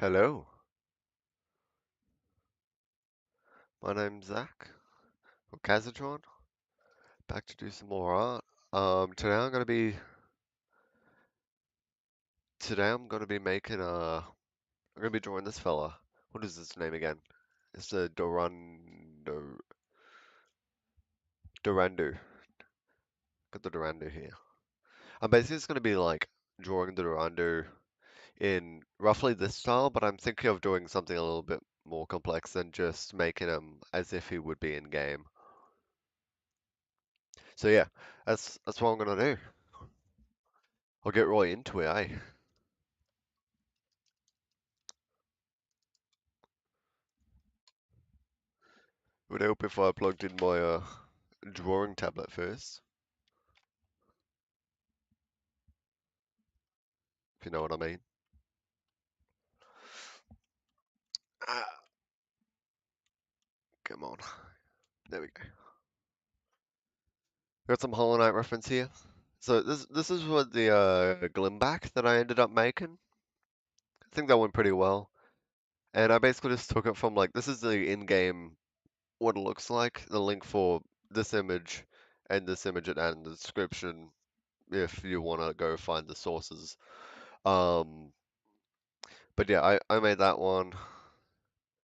Hello, my name's Zach, or Cazetron, back to do some more art. Today I'm gonna be making I'm gonna be drawing this fella. What is his name again? It's a Durando. Got the Durando here. I'm basically just gonna be like drawing the Durando in roughly this style, but I'm thinking of doing something a little bit more complex than just making him as if he would be in game. So yeah, that's what I'm gonna do. I'll get right into it, eh? It would help if I plugged in my drawing tablet first, if you know what I mean. Ah, come on. There we go. Got some Hollow Knight reference here. So this is what the Glimback that I ended up making. I think that went pretty well. And I basically just took it from like this is the in-game what it looks like. The link for this image and this image and in the description if you want to go find the sources. Um, but yeah, I made that one.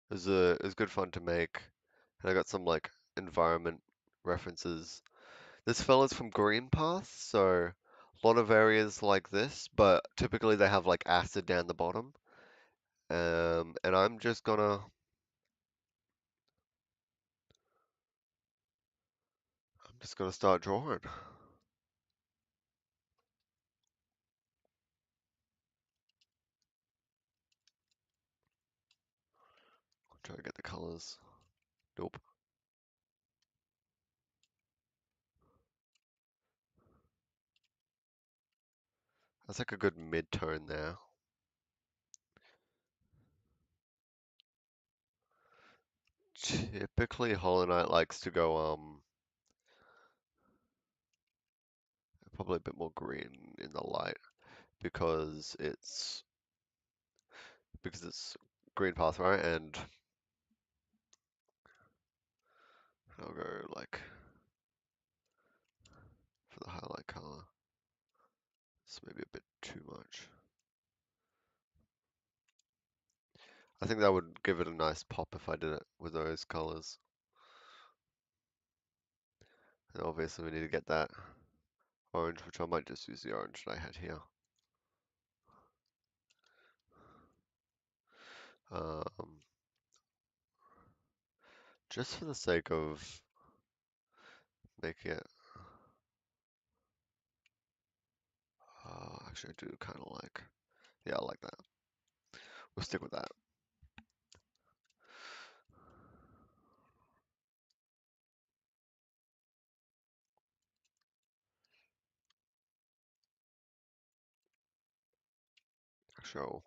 It was good fun to make. And I got some like environment references. This fella's from Green Path, so a lot of areas like this, but typically they have like acid down the bottom. And I'm just gonna start drawing. Try to get the colors. Nope. That's like a good mid-tone there. Typically Hollow Knight likes to go probably a bit more green in the light because it's Green Path, right? And I'll go like for the highlight color. It's maybe a bit too much. I think that would give it a nice pop if I did it with those colors. And obviously we need to get that orange, which I might just use the orange that I had here. Um, just for the sake of making it, actually I do kind of like, yeah, I like that. We'll stick with that. Actually,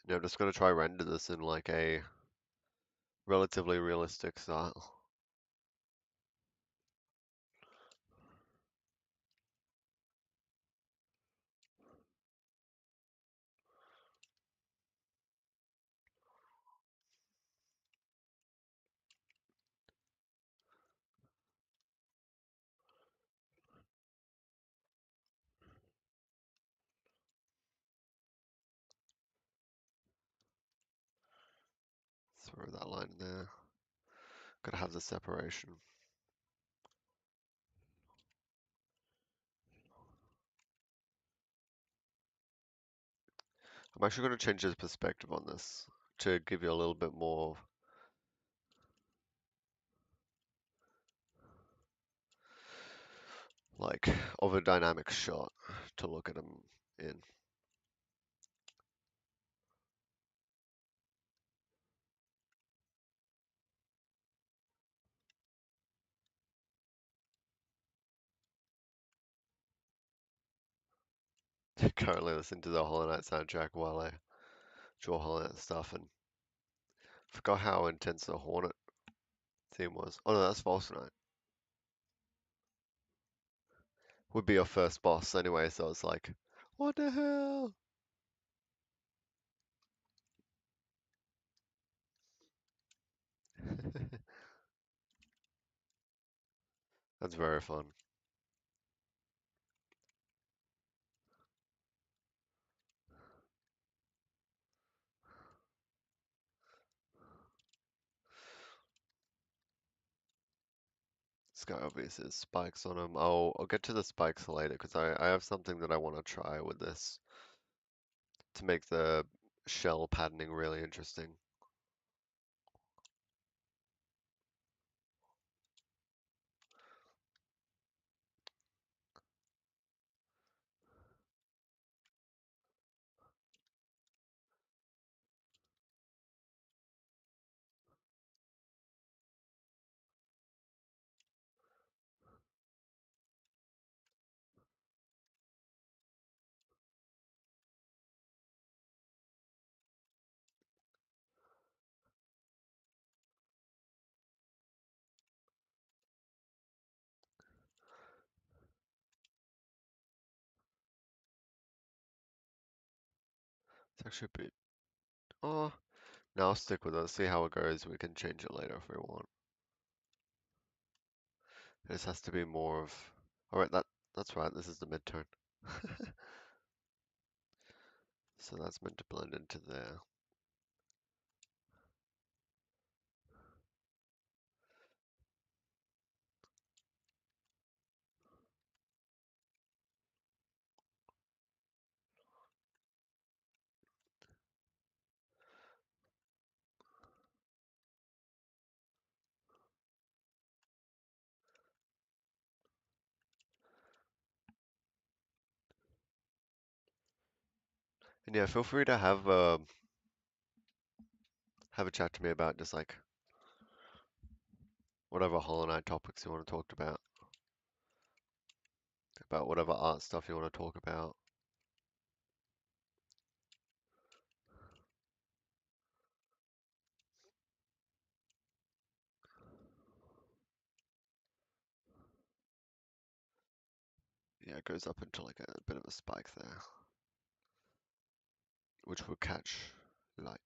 yeah, I'm just gonna try render this in like a relatively realistic style. Throw that line in there. Gotta have the separation. I'm actually gonna change the perspective on this to give you a little bit more like of a dynamic shot to look at them in. Currently listening to the Hollow Knight soundtrack while I draw Hollow Knight stuff and forgot how intense the Hornet theme was. Oh no, that's False Knight. Would be your first boss anyway, so it's like, what the hell? That's very fun. This guy obviously has spikes on him. I'll get to the spikes later because I have something that I want to try with this to make the shell patterning really interesting. It's actually a bit. Oh, no, I'll stick with it. See how it goes. We can change it later if we want. This has to be more of. All right, that's right. This is the midtone. So that's meant to blend into there. And yeah, feel free to have a chat to me about just like whatever Hollow Knight topics you want to talk about whatever art stuff you want to talk about. Yeah, it goes up into like a bit of a spike there, which will catch light.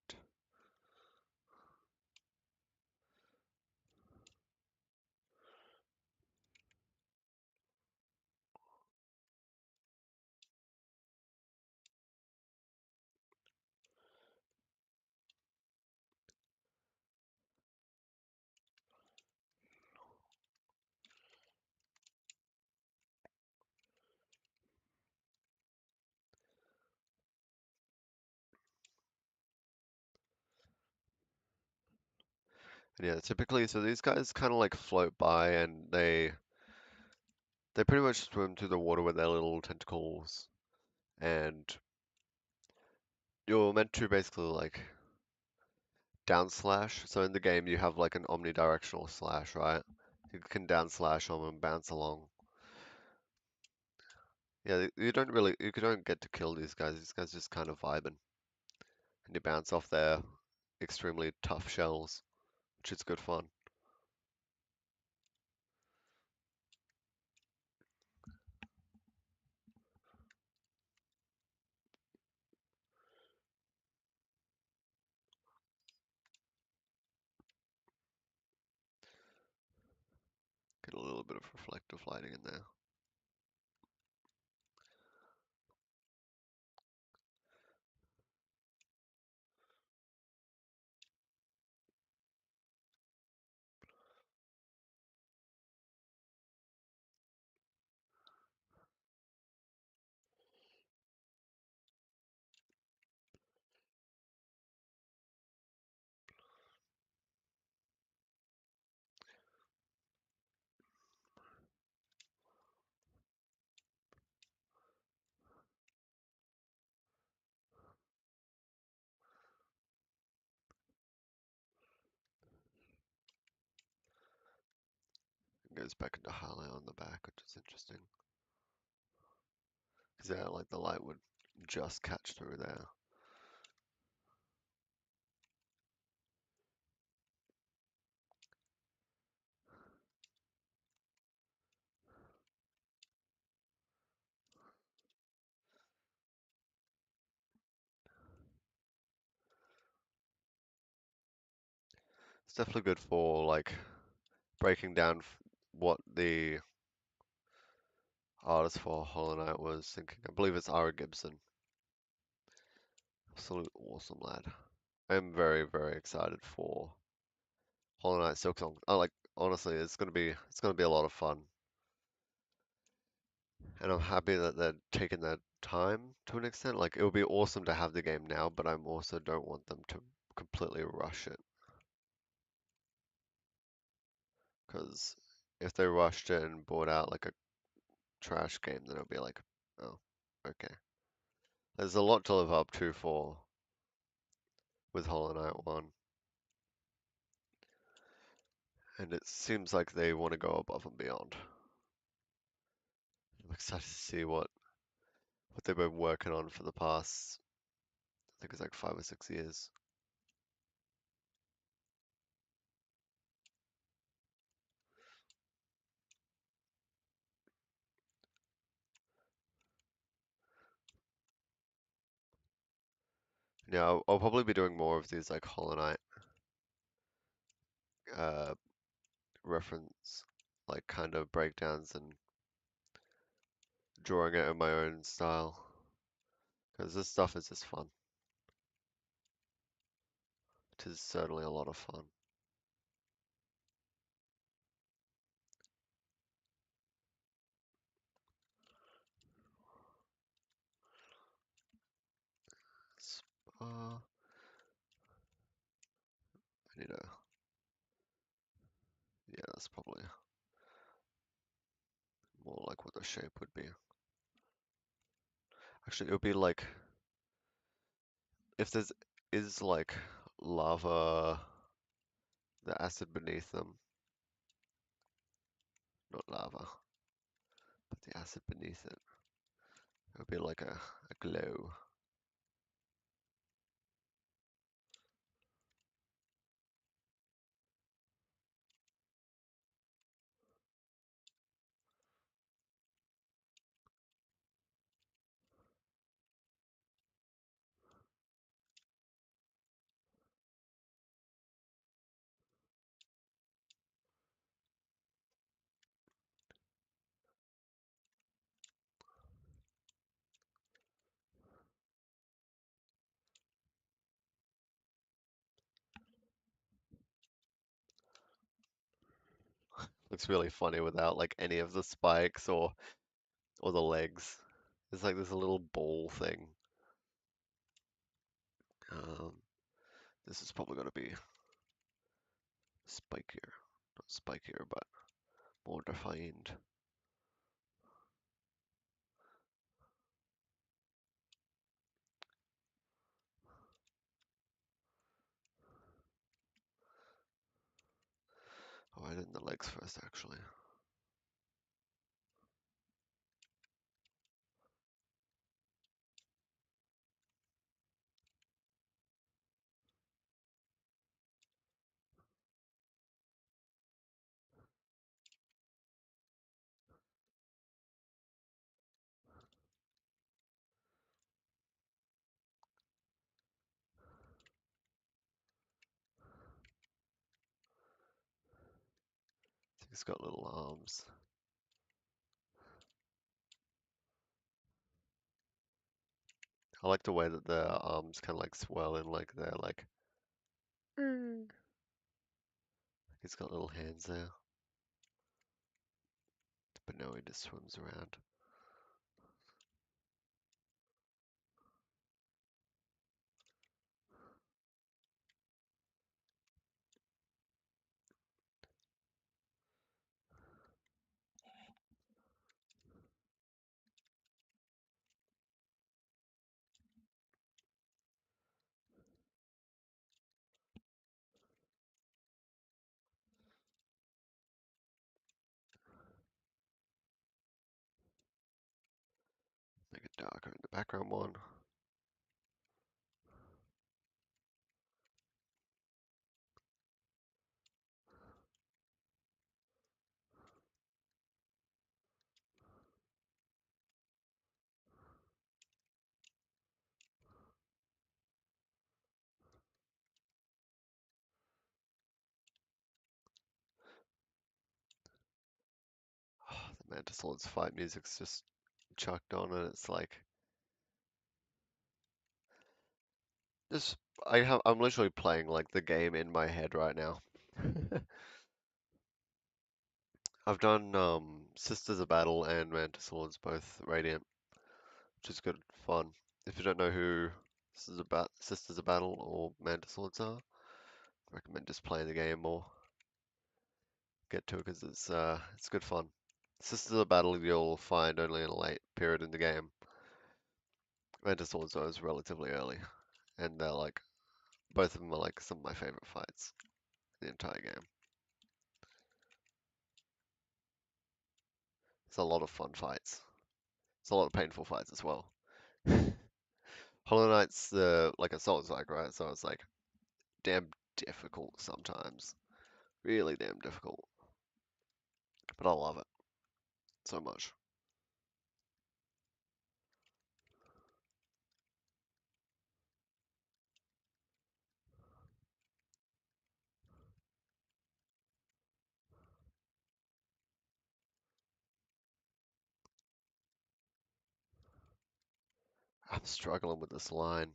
And yeah, typically, so these guys kind of like float by and they pretty much swim through the water with their little tentacles, and you're meant to basically like down slash. So in the game, you have like an omnidirectional slash, right? You can down slash them and bounce along. Yeah, you don't get to kill these guys. These guys just kind of vibing, and you bounce off their extremely tough shells, which is good fun. Get a little bit of reflective lighting in there. goes back into highlight on the back, which is interesting. Because yeah, like the light would just catch through there. It's definitely good for like breaking down what the artist for Hollow Knight was thinking. I believe it's Ara Gibson. Absolute awesome lad. I'm very, very excited for Hollow Knight Silksong. I like honestly, it's gonna be a lot of fun, and I'm happy that they're taking their time to an extent. Like it would be awesome to have the game now, but I'm also don't want them to completely rush it, because if they rushed it and brought out like a trash game, then it'll be like, oh, okay. There's a lot to live up to for with Hollow Knight 1, and it seems like they want to go above and beyond. I'm excited to see what they've been working on for the past, I think it's like 5 or 6 years. Yeah, I'll probably be doing more of these like Hollow Knight uh, reference, like kind of breakdowns and drawing it in my own style, because this stuff is just fun. It is certainly a lot of fun. I need a, yeah, that's probably more like what the shape would be. Actually, it would be like if there's is like lava, the acid beneath them, not lava, but the acid beneath it. It would be like a glow. Looks really funny without like any of the spikes or the legs. It's like this little ball thing. Um, this is probably gonna be spikier, not spikier, but more defined. Oh, I did the legs first actually. He's got little arms. I like the way that the arms kind of like swell in, like they're like. Mm. He's got little hands there, but no, he just swims around. background one. The Mantis Lord's fight music's just chucked on, and it's like this. I'm literally playing like the game in my head right now. I've done Sisters of Battle and Mantis Lords both Radiant, which is good fun. If you don't know who Sisters of Battle or Mantis Lords are, I recommend just playing the game more. Get to it because it's good fun. Sisters of Battle you'll find only in a late period in the game. Mantis Lords is relatively early, and they're like both of them are like some of my favorite fights in the entire game. It's a lot of fun fights. It's a lot of painful fights as well. Hollow Knight's like a Souls-like, right? So it's like damn difficult sometimes. Really damn difficult. But I love it so much. I'm struggling with this line.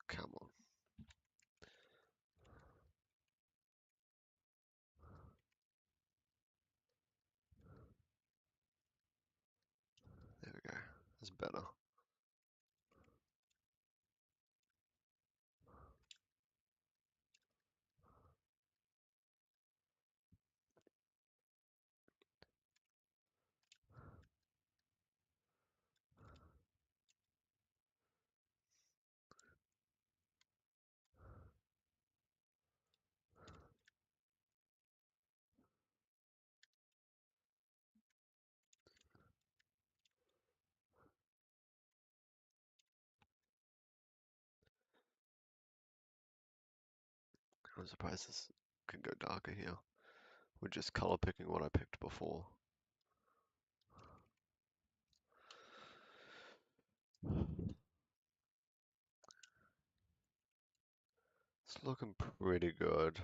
Come on. There we go. That's better. I'm surprised this can go darker here. We're just color picking what I picked before. It's looking pretty good.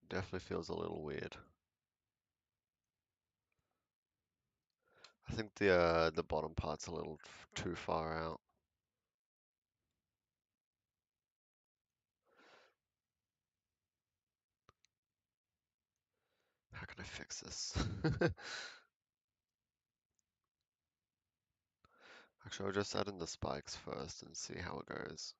Definitely feels a little weird. I think the bottom part's a little too far out. How can I fix this? Actually, I'll just add in the spikes first and see how it goes.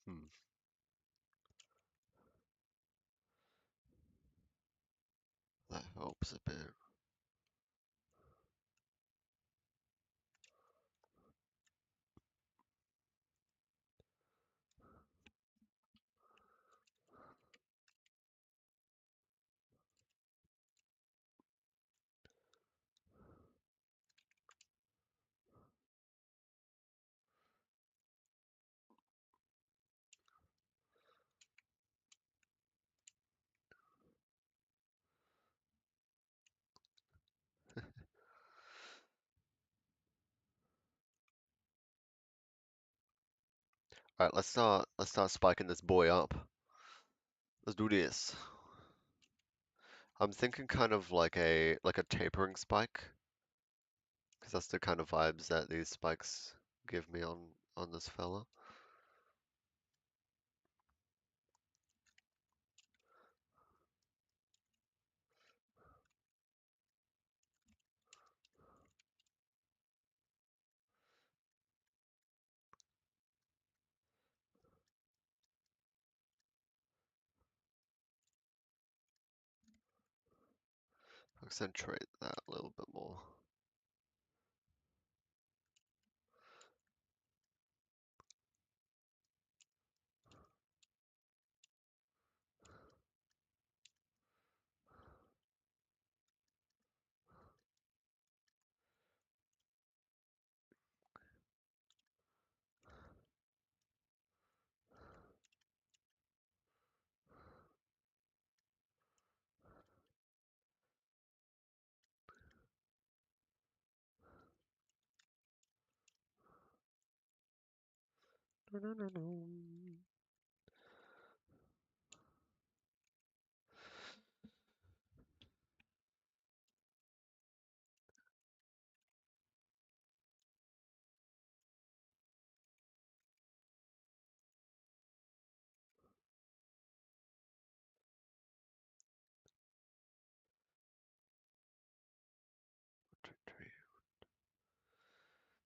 Hmm, that helps a bit. Alright, let's start spiking this boy up. Let's do this. I'm thinking kind of like a tapering spike, because that's the kind of vibes that these spikes give me on this fella. Accentuate that a little bit more.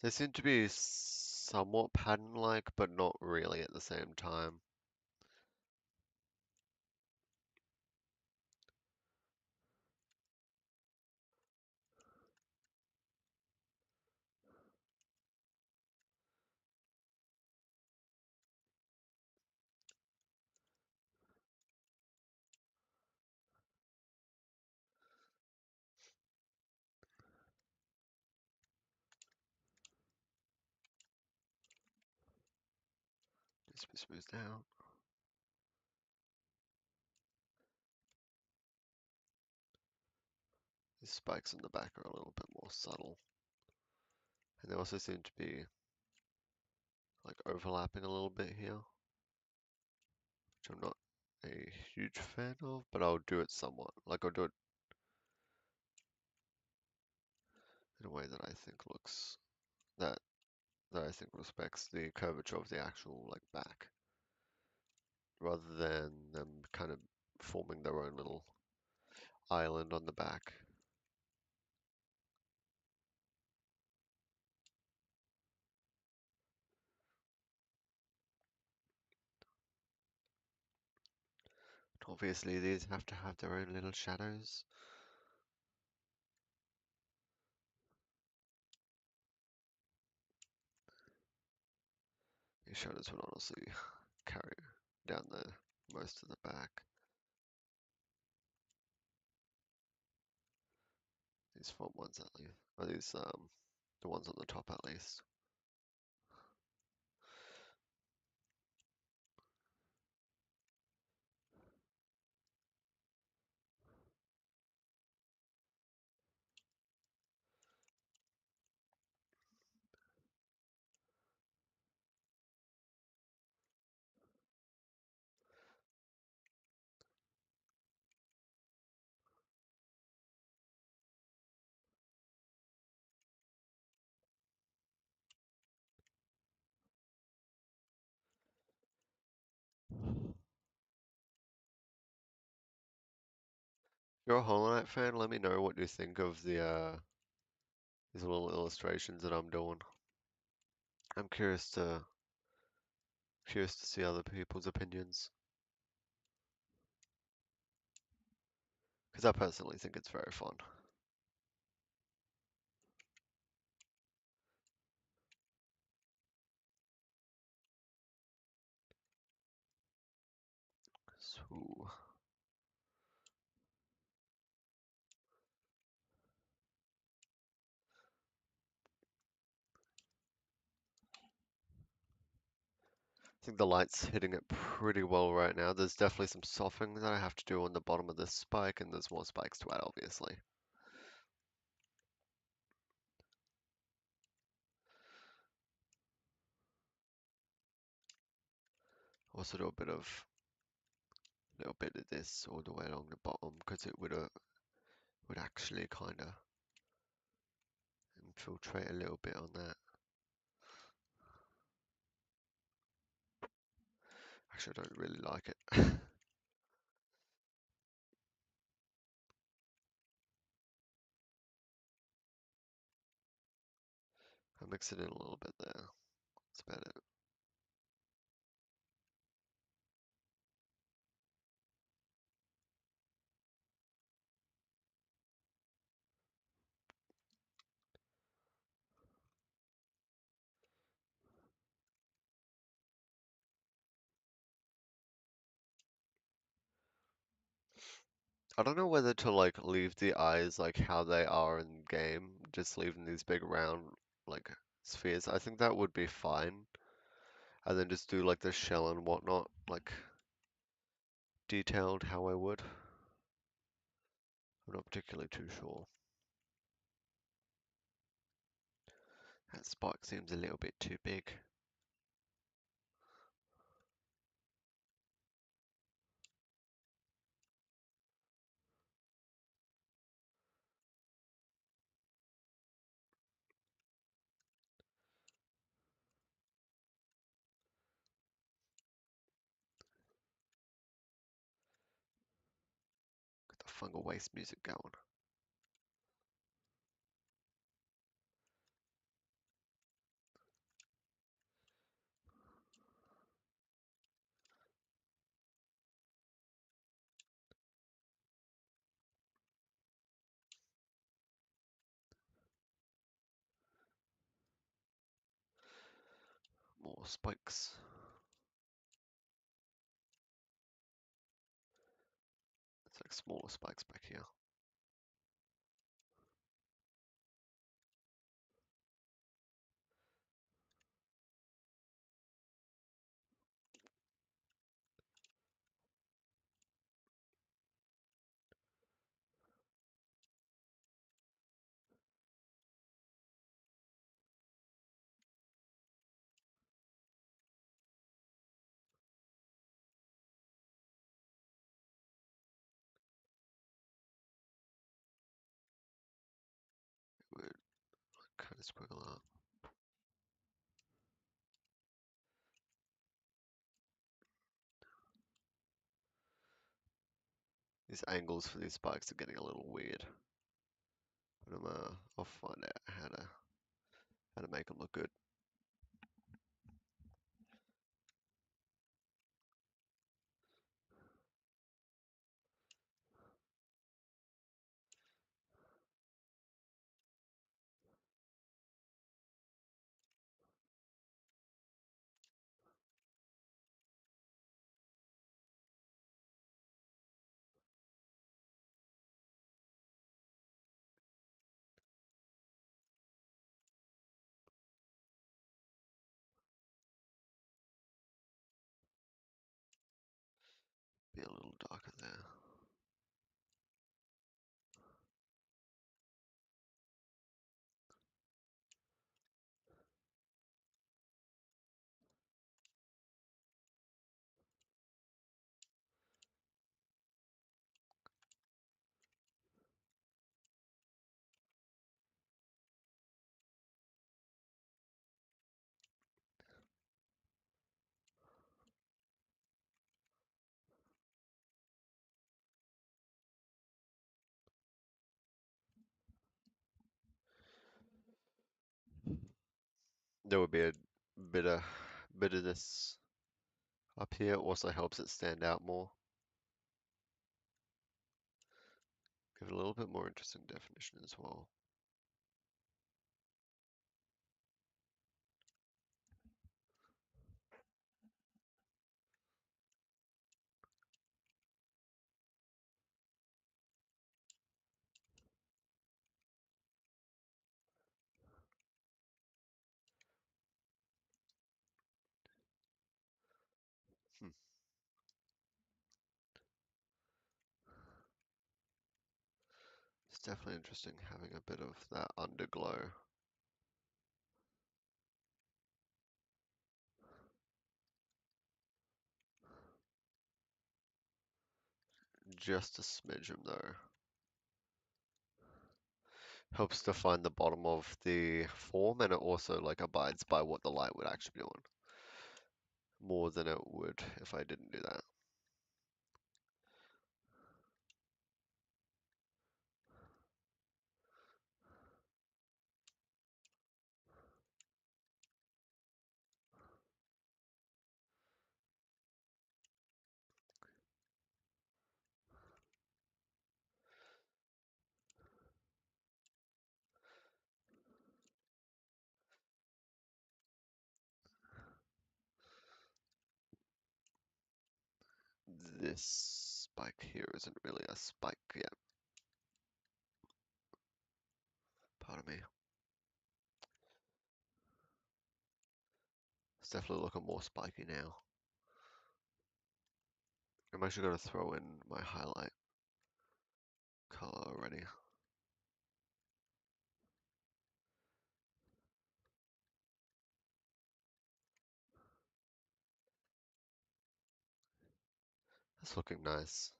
They seem to be somewhat pattern-like, but not really at the same time. Needs to be smoothed out. These spikes in the back are a little bit more subtle. And they also seem to be like overlapping a little bit here, which I'm not a huge fan of, but I'll do it somewhat. Like I'll do it in a way that I think looks that that I think respects the curvature of the actual like back, rather than them kind of forming their own little island on the back. Obviously, these have to have their own little shadows. These shadows would honestly carry down the most of the back. These front ones at least, or these the ones on the top at least. If you're a Hollow Knight fan, let me know what you think of these little illustrations that I'm doing. I'm curious to see other people's opinions, because I personally think it's very fun. So, I think the light's hitting it pretty well right now. There's definitely some softening that I have to do on the bottom of this spike, and there's more spikes to add, obviously. Also do a little bit of this all the way along the bottom because it would actually kind of infiltrate a little bit on that. Actually, I don't really like it. I'll mix it in a little bit there. That's about it. I don't know whether to like leave the eyes like how they are in game, just leave them these big round like spheres. I think that would be fine. And then just do like the shell and whatnot, like detailed how I would. I'm not particularly too sure. That spike seems a little bit too big. Get the fungal waste music going. More spikes. It's like smaller spikes back here. It would kind of squiggle out. These angles for these spikes are getting a little weird. But I'll find out how to make them look good. Be a little darker there. There would be a bit of bit of this up here. Also helps it stand out more. Give it a little bit more interesting definition as well. Hmm. It's definitely interesting having a bit of that underglow. just a smidgen though. Helps define the bottom of the form, and it also like abides by what the light would actually be on. More than it would if I didn't do that. This spike here isn't really a spike yet. Pardon me. It's definitely looking more spiky now. I'm actually going to throw in my highlight color already. That's looking nice.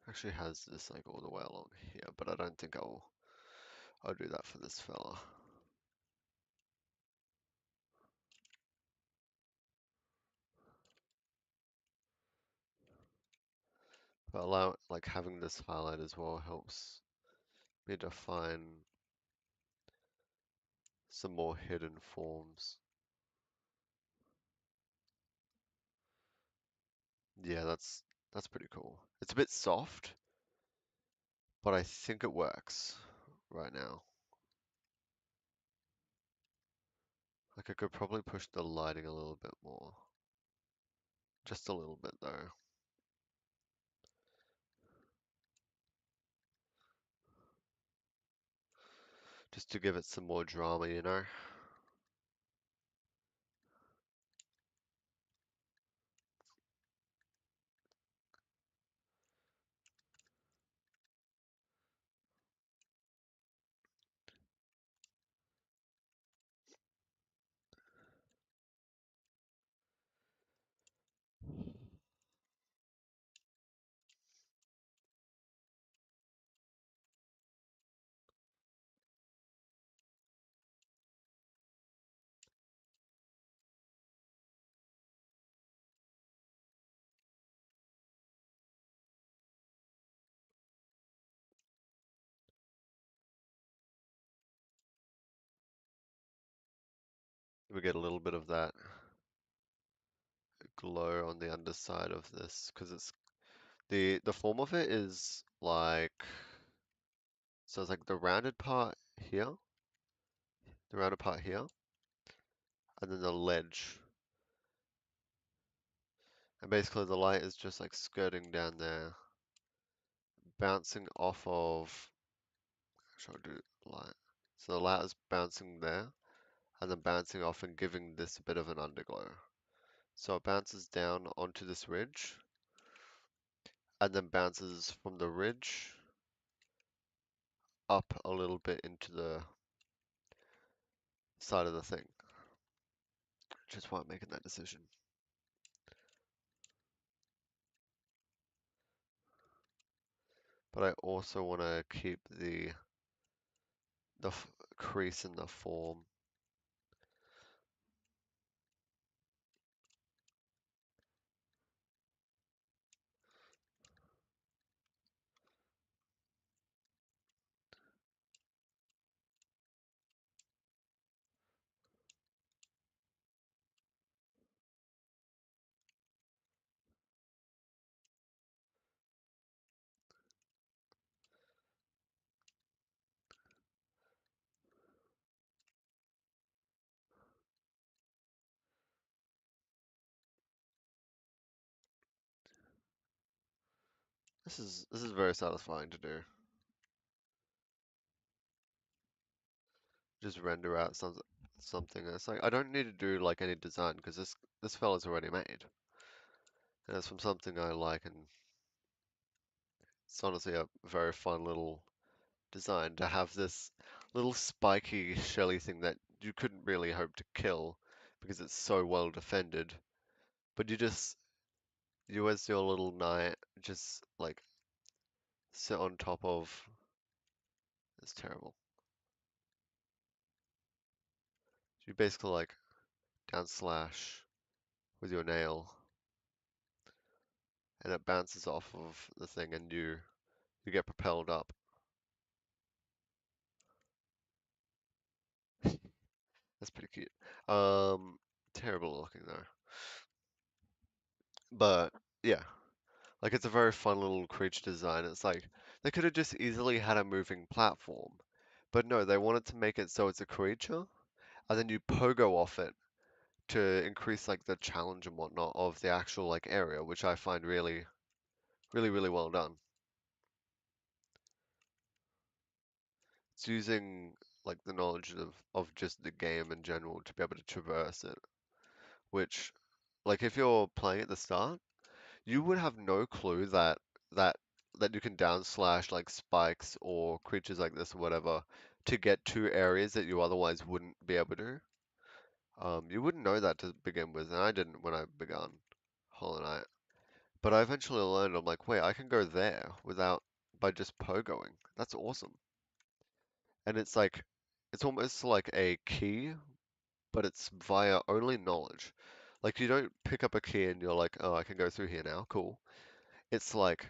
Actually has this like all the way along here, but I don't think I'll do that for this fella. But like having this highlight as well helps me define some more hidden forms. Yeah, that's pretty cool. It's a bit soft, but I think it works right now. Like I could probably push the lighting a little bit more. Just a little bit though. Just to give it some more drama, you know? We get a little bit of that glow on the underside of this because it's the form of it is like so it's like the rounded part here, the rounded part here, and then the ledge. And basically the light is just like skirting down there, bouncing off of actually I'll do light. So the light is bouncing there and then bouncing off and giving this a bit of an underglow. So it bounces down onto this ridge and then bounces from the ridge up a little bit into the side of the thing. Which is why I'm making that decision. But I also want to keep the crease in the form. This is very satisfying to do. Just render out something. It's like I don't need to do like any design because this fella's already made. And it's from something I like, and it's honestly a very fun little design to have this little spiky shelly thing that you couldn't really hope to kill because it's so well defended. But you as your little knight just like sit on top of. It's terrible. You basically like down slash with your nail, and it bounces off of the thing, and you get propelled up. That's pretty cute. Terrible looking though. But yeah, like it's a very fun little creature design. It's like they could have just easily had a moving platform, but no, they wanted to make it so it's a creature, and then you pogo off it to increase like the challenge and whatnot of the actual like area, which I find really, really, really well done. It's using like the knowledge of just the game in general to be able to traverse it, which like if you're playing at the start, you would have no clue that that you can down slash like spikes or creatures like this or whatever to get to areas that you otherwise wouldn't be able to. You wouldn't know that to begin with, and I didn't when I began Hollow Knight. But I eventually learned, I'm like, wait, I can go there without by just pogoing. That's awesome. And it's like it's almost like a key, but it's via only knowledge. Like you don't pick up a key and you're like, oh, I can go through here now. Cool. It's like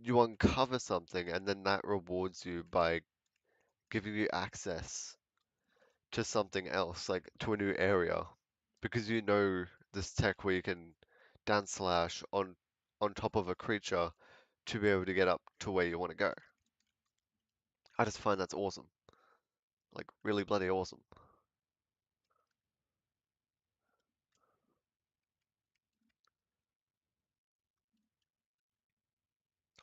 you uncover something and then that rewards you by giving you access to something else, like to a new area, because you know this tech where you can down slash on top of a creature to be able to get up to where you want to go. I just find that's awesome. Like really bloody awesome.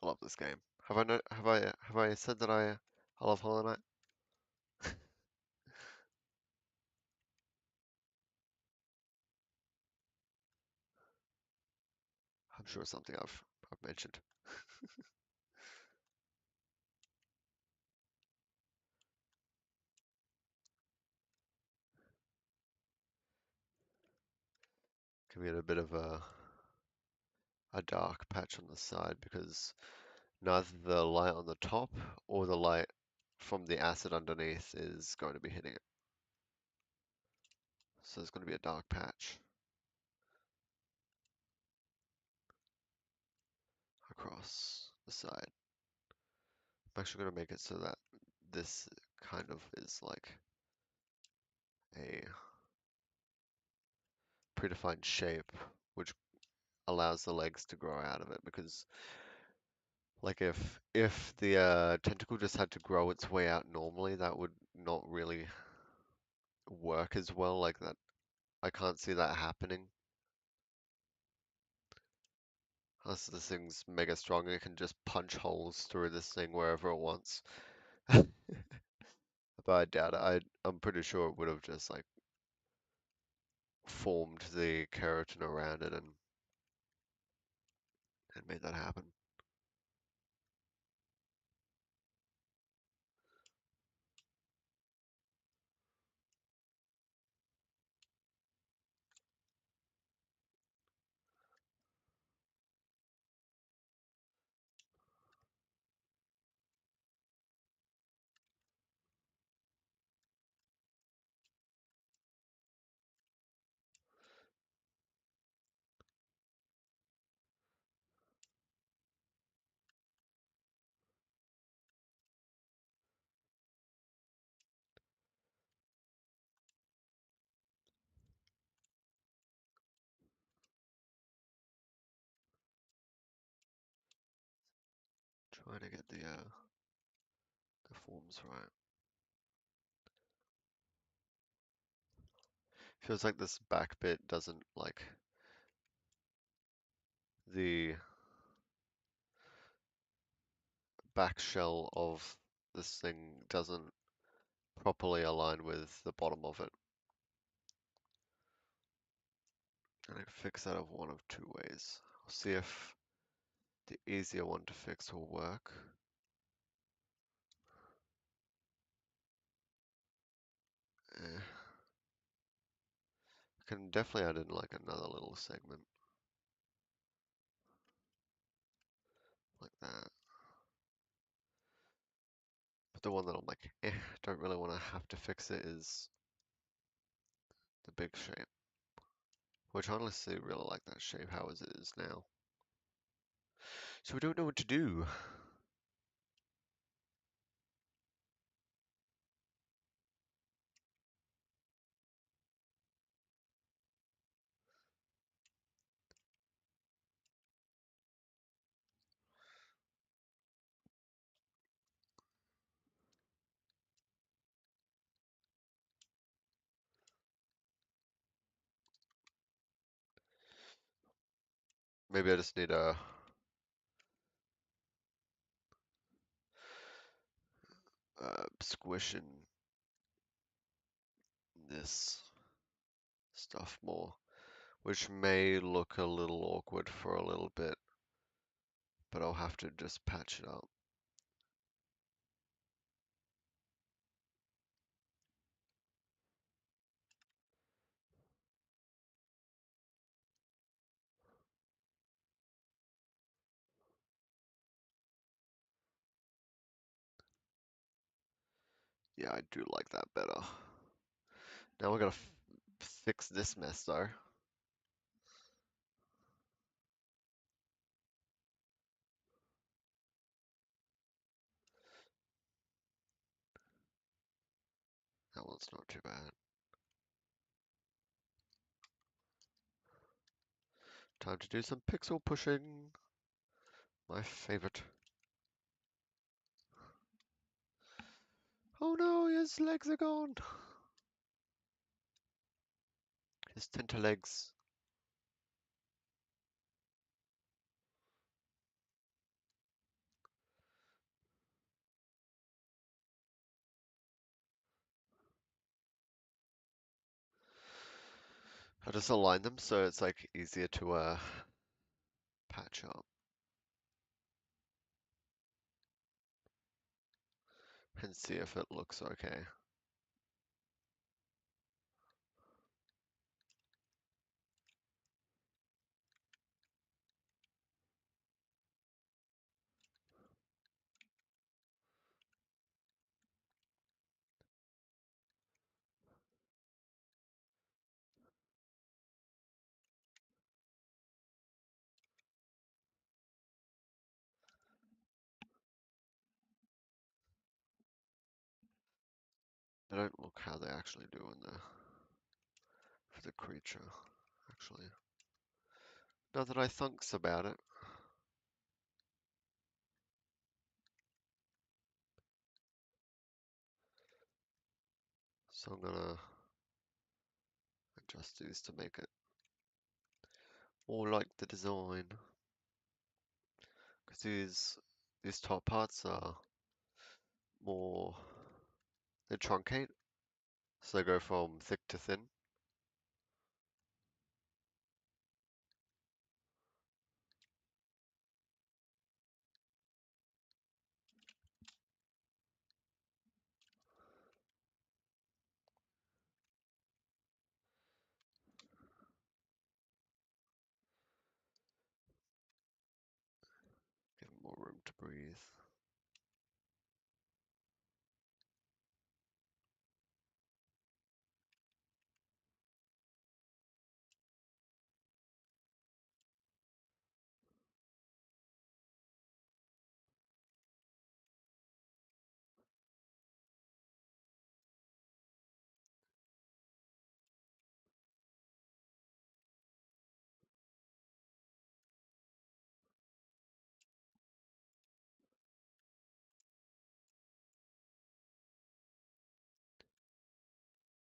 I love this game. Have I said that I love Hollow Knight? I'm sure it's something I've mentioned. Give it a bit of a dark patch on the side because neither the light on the top or the light from the acid underneath is going to be hitting it. So there's going to be a dark patch across the side. I'm actually going to make it so that this kind of is like a predefined shape, which allows the legs to grow out of it. Because like if the tentacle just had to grow its way out normally, that would not really work as well. Like that, I can't see that happening. Unless this thing's mega strong, it can just punch holes through this thing wherever it wants. But I doubt it. I'm pretty sure it would have just like formed the keratin around it and made that happen. Trying to get the forms right. Feels like this back bit doesn't like the back shell of this thing doesn't properly align with the bottom of it. And I can fix that of one of two ways. I'll see if the easier one to fix will work. I can definitely add in like another little segment like that. But the one that I'm like, don't really want to have to fix it is the big shape. Which honestly really like that shape how it is now. So we don't know what to do. Maybe I just need a squishing this stuff more, which may look a little awkward for a little bit, but I'll have to just patch it up. Yeah, I do like that better. Now we gotta fix this mess though. That one's not too bad. Time to do some pixel pushing. My favorite. Oh no, his legs are gone. His tenter legs. I just align them so it's like easier to patch up and see if it looks okay. They don't look how they actually do in the for the creature, actually. Now that I thinks about it. So I'm gonna adjust these to make it more like the design. Because these top parts are more, they truncate, so they go from thick to thin. Give them more room to breathe.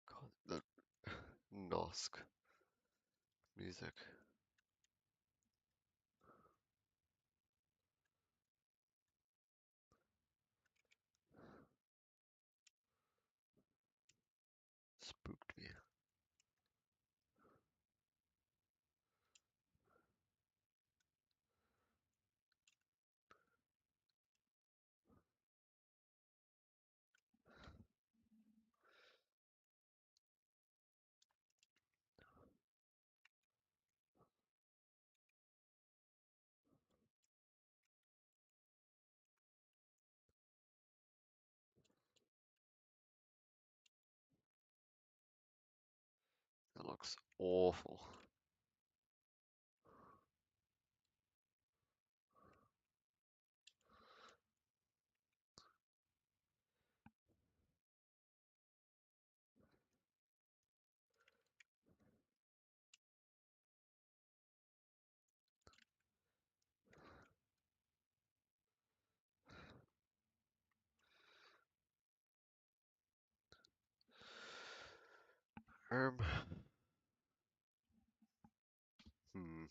God, the Nosk music. spooked me. That looks awful. Um, hmm,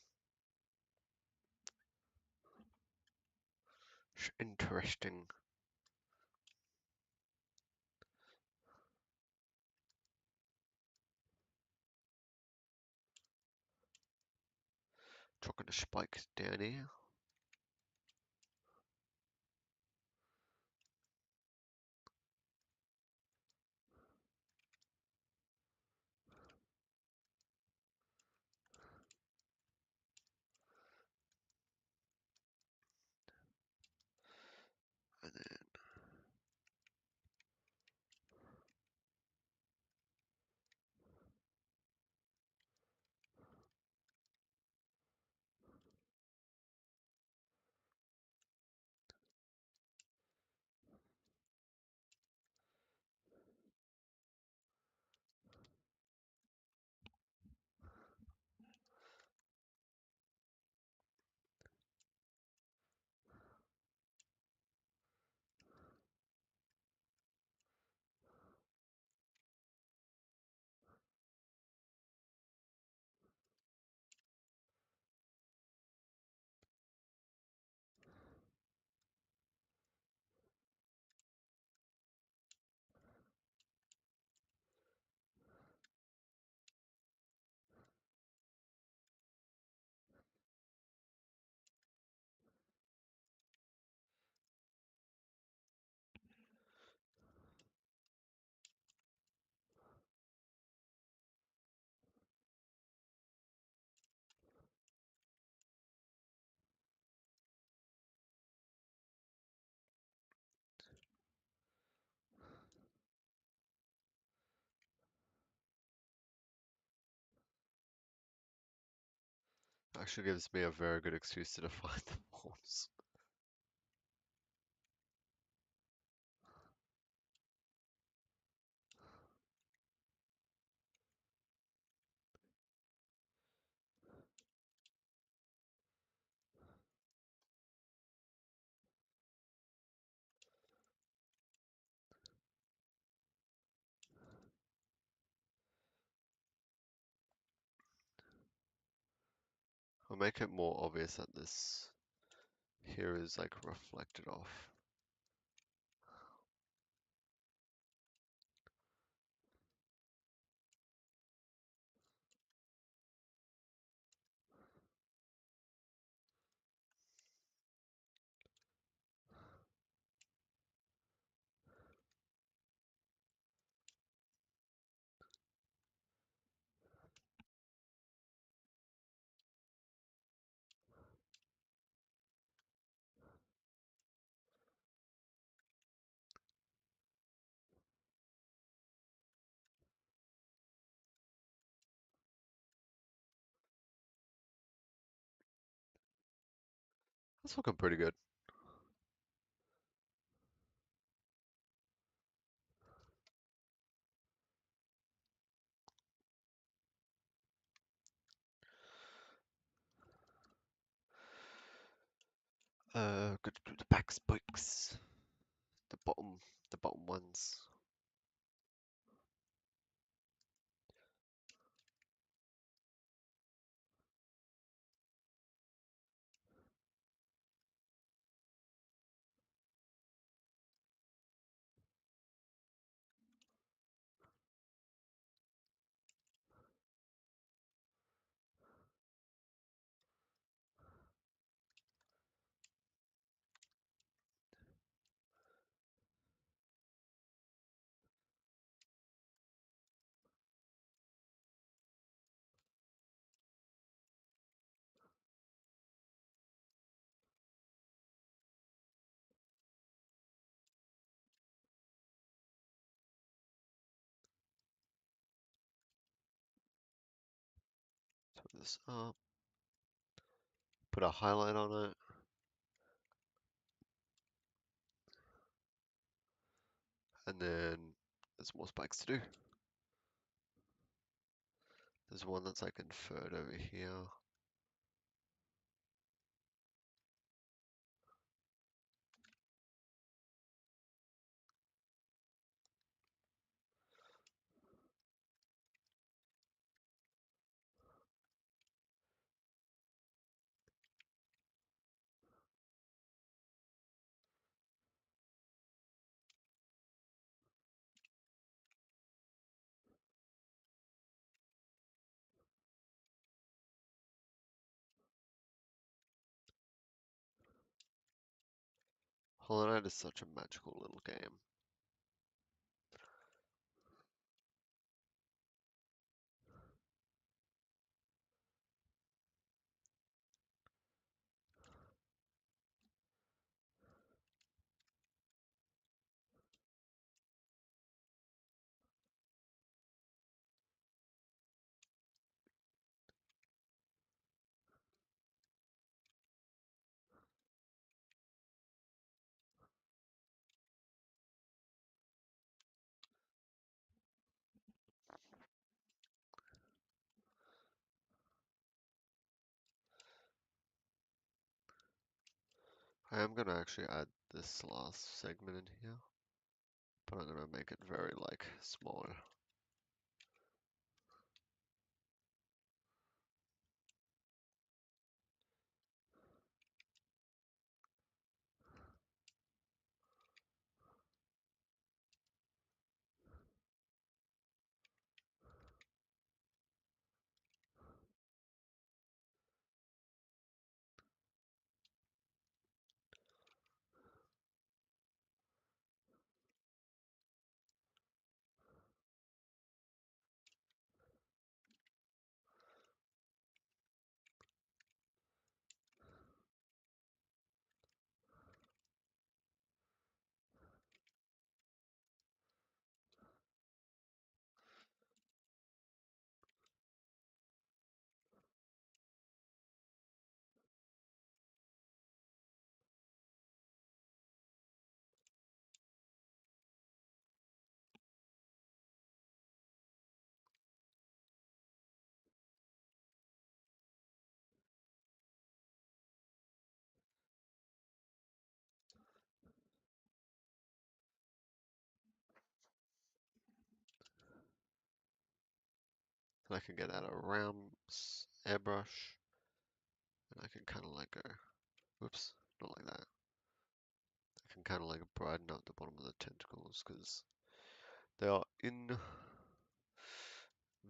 interesting. Chucking the spikes down here. And then actually gives me a very good excuse to define the walls. I'll make it more obvious that this here is like reflected off. That's looking pretty good. Good to do the back spikes. The bottom ones. this up, put a highlight on it, and then there's more spikes to do. There's one that's like inferred over here. Hollow Knight is such a magical little game. I am gonna actually add this last segment in here, but I'm gonna make it very like small. And I can get out a round airbrush, and I can kind of like go, whoops, not like that. I can kind of like brighten up the bottom of the tentacles because they are in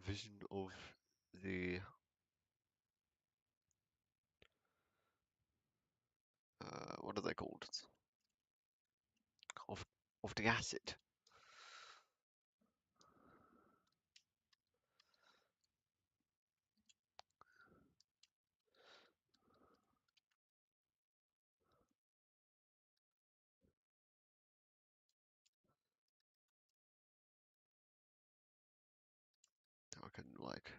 vision of the what are they called? Of of the acid. I can like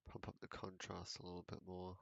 pump up the contrast a little bit more.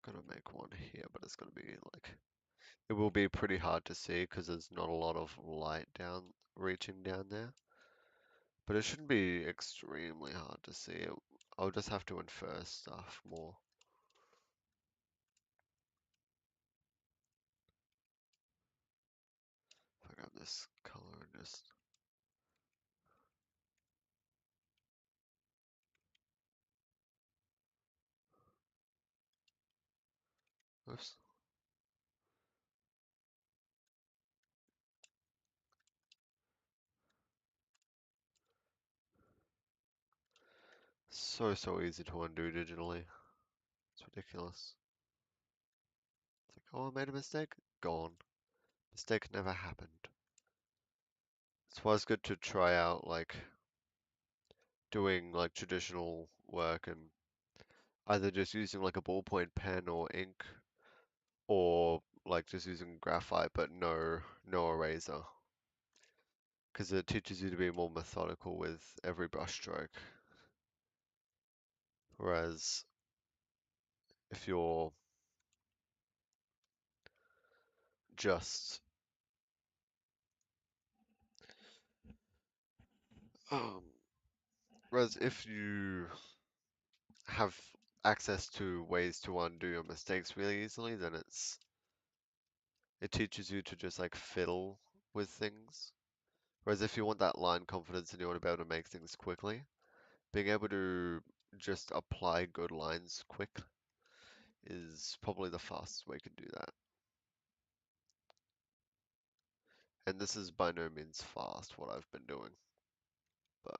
Gonna make one here, but it's gonna be like it will be pretty hard to see because there's not a lot of light down reaching down there. But it shouldn't be extremely hard to see. I'll just have to infer stuff more. If I grab this color and just oops. So easy to undo digitally. It's ridiculous. Oh, I made a mistake? Gone. Mistake never happened. It's why it's good to try out like doing like traditional work and either just using like a ballpoint pen or ink or like just using graphite but no eraser because it teaches you to be more methodical with every brush stroke. Whereas if you're just um, whereas if you have access to ways to undo your mistakes really easily, then it teaches you to just like fiddle with things. Whereas if you want that line confidence and you want to be able to make things quickly, being able to just apply good lines quick is probably the fastest way you can do that. And this is by no means fast, what I've been doing, but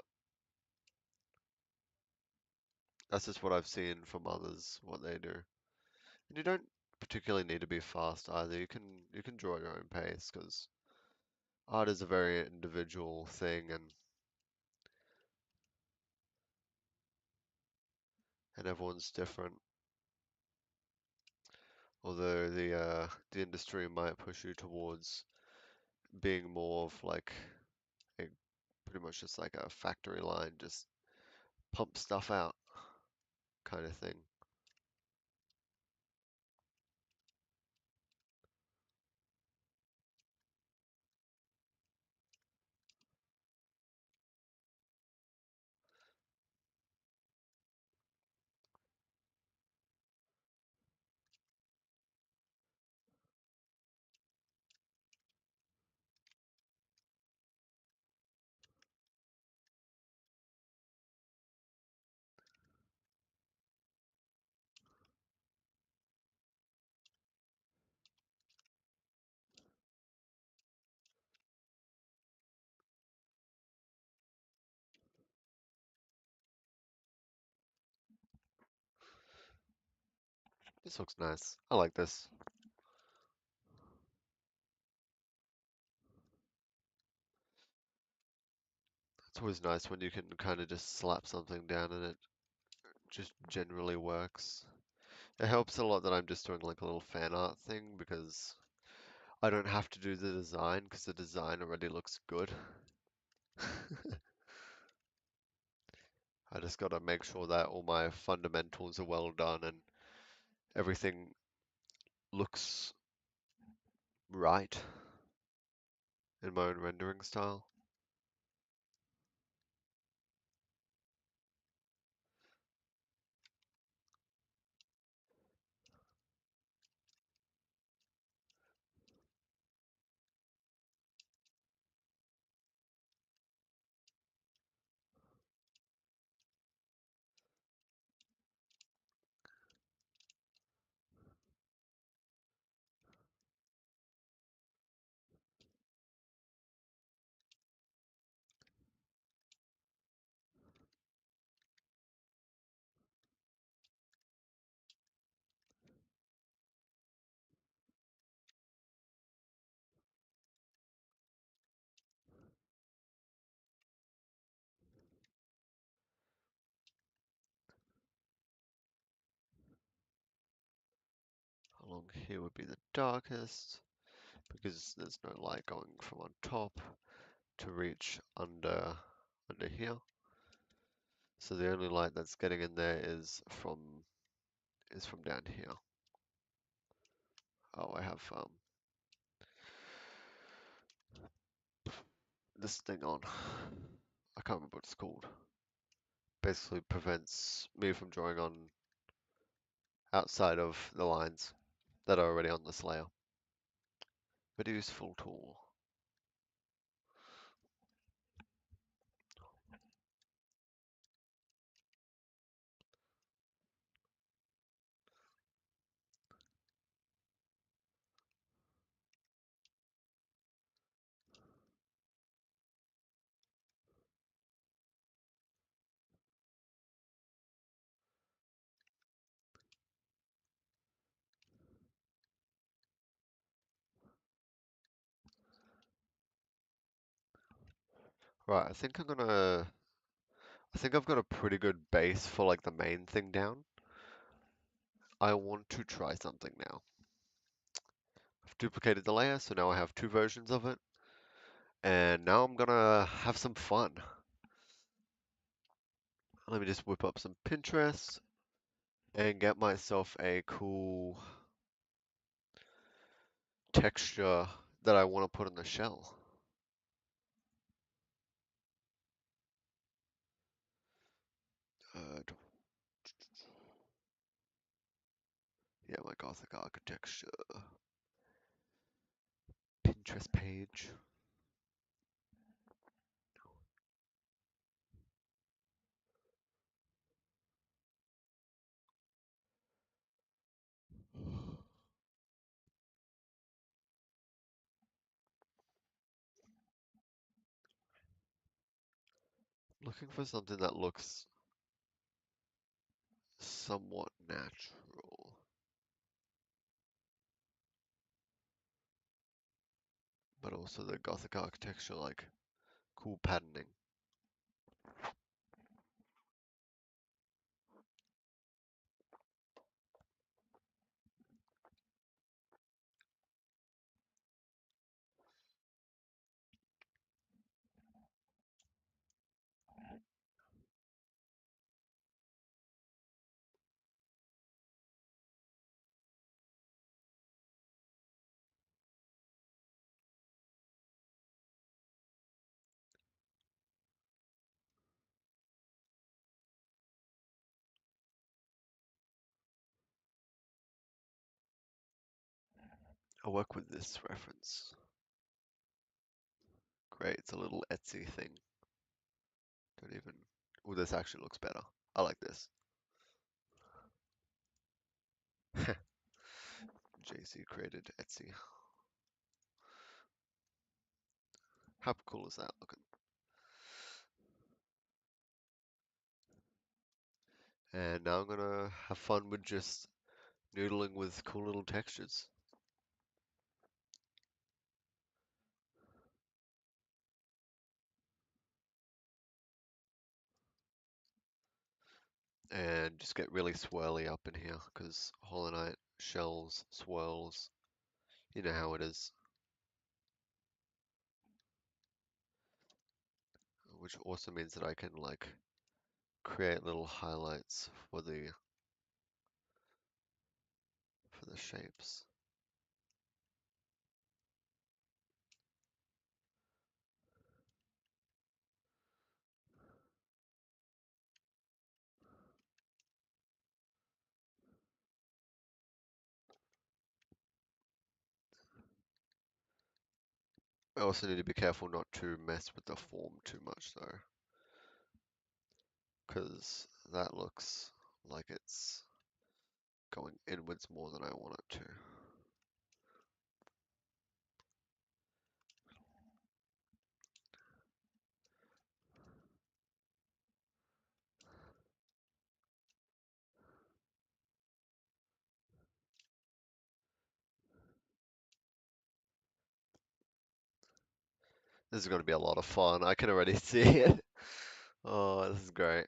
that's just what I've seen from others, what they do. And you don't particularly need to be fast either. You can draw at your own pace because art is a very individual thing and everyone's different. Although the industry might push you towards being more of like a pretty much just like a factory line, just pump stuff out kind of thing. This looks nice. I like this. It's always nice when you can kind of just slap something down and it just generally works. It helps a lot that I'm just doing like a little fan art thing because I don't have to do the design because the design already looks good. I just gotta make sure that all my fundamentals are well done and everything looks right in my own rendering style. Along here would be the darkest because there's no light going from on top to reach under here. So the only light that's getting in there is from down here. Oh, I have this thing on. I can't remember what it's called. Basically prevents me from drawing on outside of the lines that are already on this layer. Very useful tool. Right, I think I've got a pretty good base for like the main thing down. I want to try something now. I've duplicated the layer, so now I have two versions of it. And now I'm gonna have some fun. Let me just whip up some Pinterest and get myself a cool texture that I want to put in the shell. Uh, yeah, my Gothic architecture. Pinterest page. Looking for something that looks somewhat natural, but also the Gothic architecture, like cool patterning. I work with this reference. Great, it's a little Etsy thing. Don't even. Oh, this actually looks better. I like this. JC created Etsy. How cool is that looking? And now I'm gonna have fun with just noodling with cool little textures. And just get really swirly up in here, because Hollow Knight shells, swirls, you know how it is. Which also means that I can like create little highlights for the shapes. I also need to be careful not to mess with the form too much though, because that looks like it's going inwards more than I want it to. This is going to be a lot of fun. I can already see it. Oh, this is great.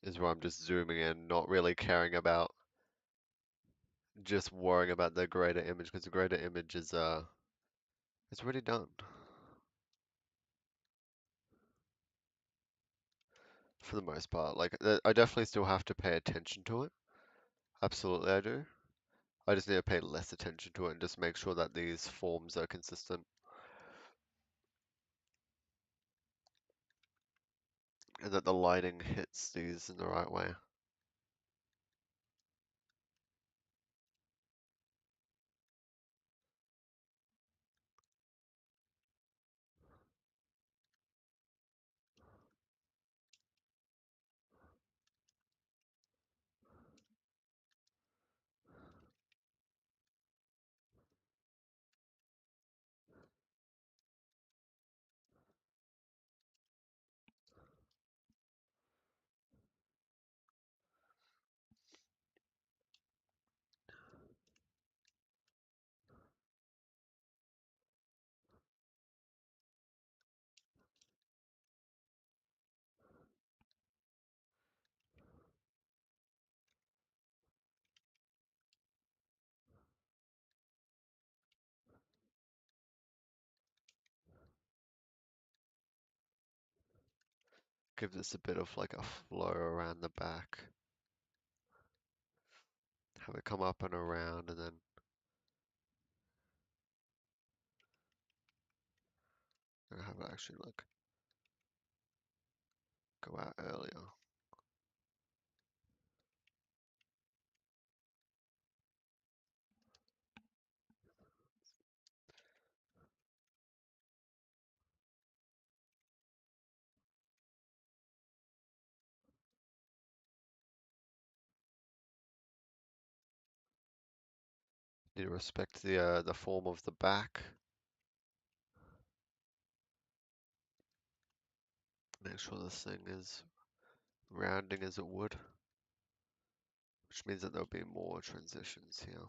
is where I'm just zooming in, not really caring about, just worrying about the greater image, because the greater image is it's already done for the most part. Like I definitely still have to pay attention to it. Absolutely, I do. I just need to pay less attention to it and just make sure that these forms are consistent and that the lighting hits these in the right way. Give this a bit of like a flow around the back. Have it come up and around and then have it actually like go out earlier. Need to respect the form of the back. Make sure this thing is rounding as it would, which means that there'll be more transitions here.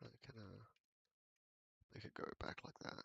I can make it go back like that.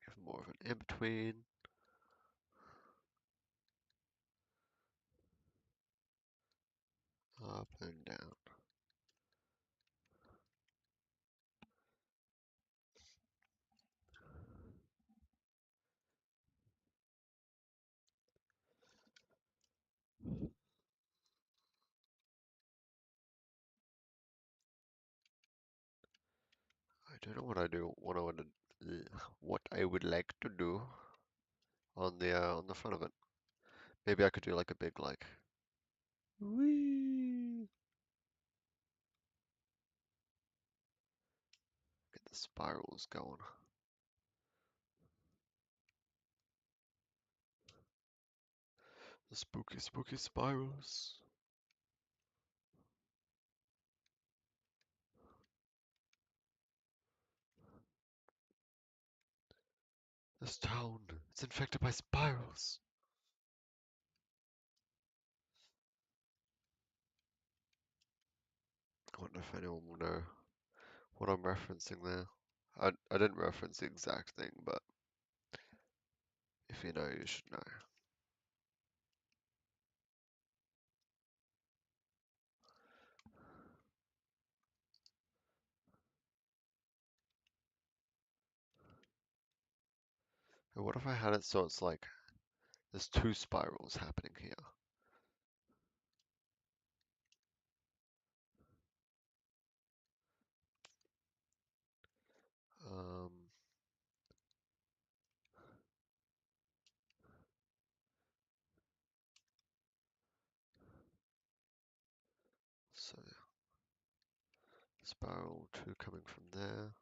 Give more of an in-between. Up and down. I don't know what I do, what I would like to do on the front of it. Maybe I could do like a big like whee, get the spirals going. The spooky, spooky spirals. This town, it's infected by spirals. I wonder if anyone will know what I'm referencing there. I didn't reference the exact thing, but if you know, you should know. And what if I had it so it's like there's two spirals happening here? Spiral 2 coming from there.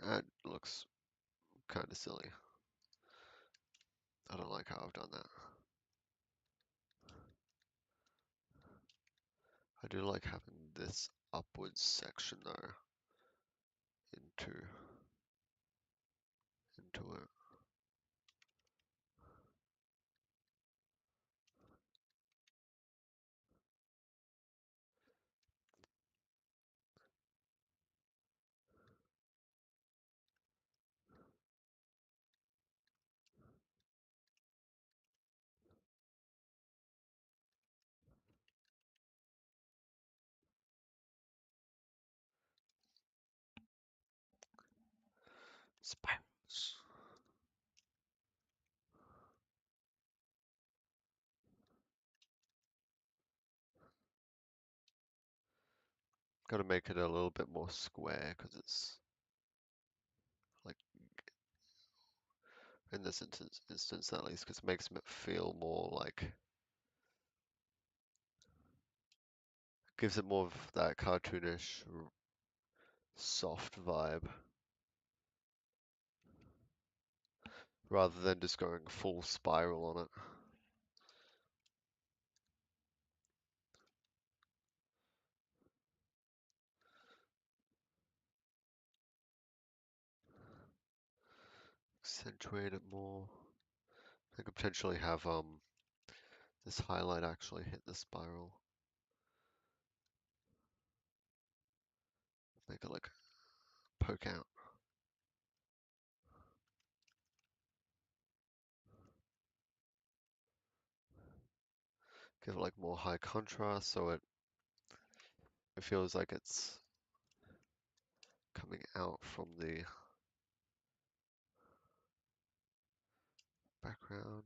That looks kind of silly. I don't like how I've done that. I do like having this upwards section though into it. Spirals. Got to make it a little bit more square because it's like in this instance at least, because it makes it feel more like gives it more of that cartoonish, soft vibe rather than just going full spiral on it. Accentuate it more. I could potentially have this highlight actually hit the spiral. Make it like poke out. Give it like more high contrast so it feels like it's coming out from the background.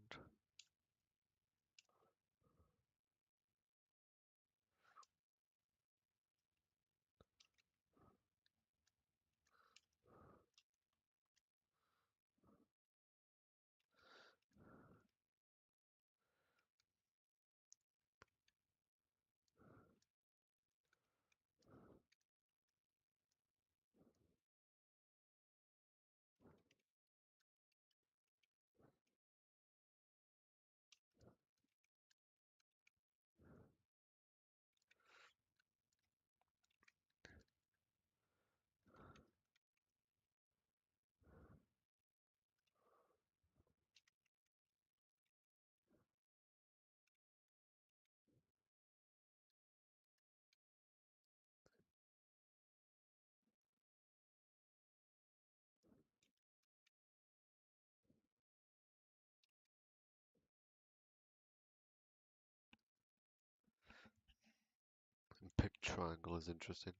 And pick triangle is interesting.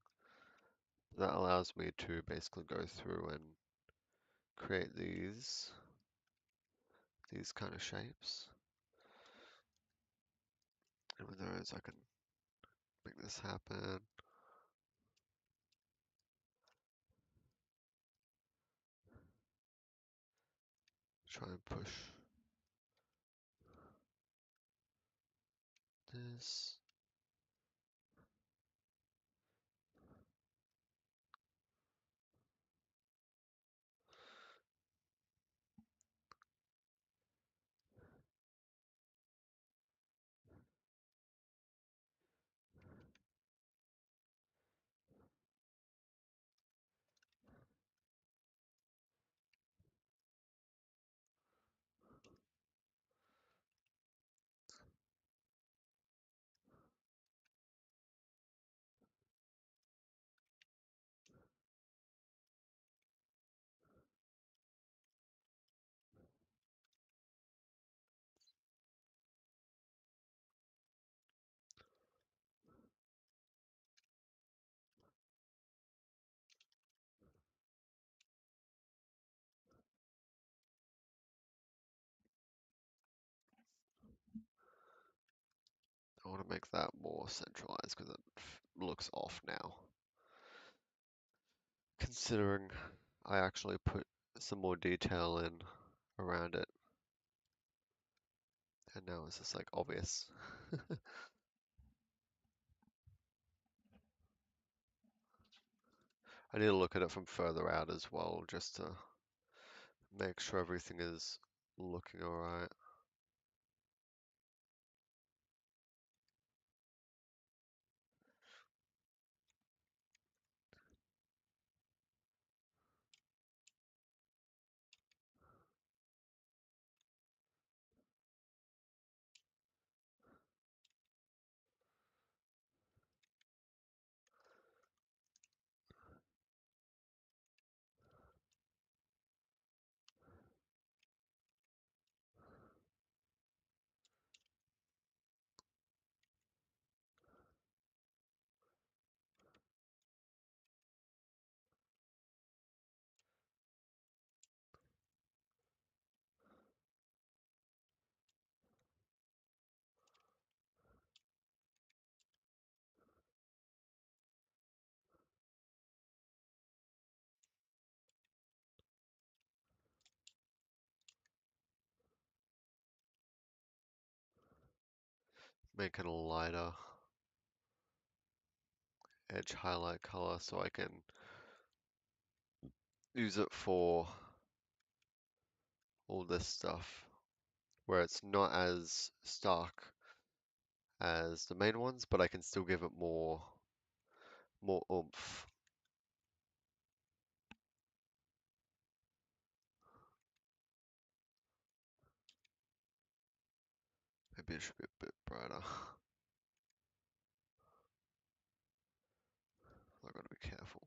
That allows me to basically go through and create these kind of shapes. And with those I can make this happen. Try and push this. want to make that more centralized because it looks off now. Considering I actually put some more detail in around it, and now it's just like obvious. I need to look at it from further out as well, just to make sure everything is looking alright. Make it a lighter edge highlight color so I can use it for all this stuff, where it's not as stark as the main ones, but I can still give it more oomph. Maybe it should be a bit brighter. I gotta be careful.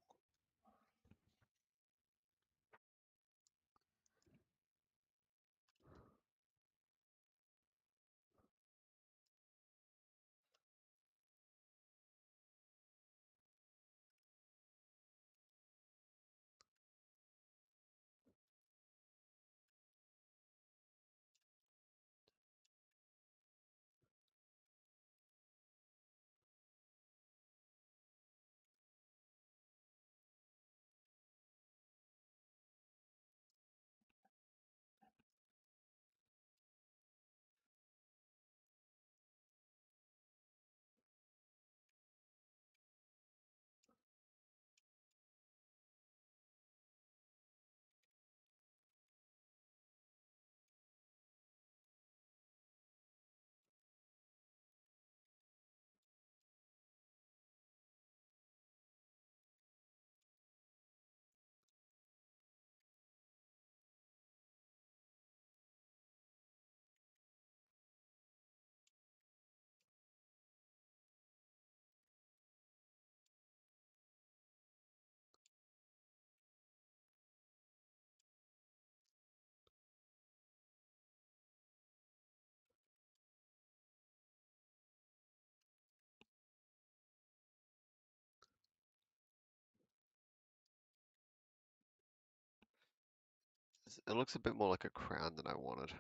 It looks a bit more like a crown than I wanted,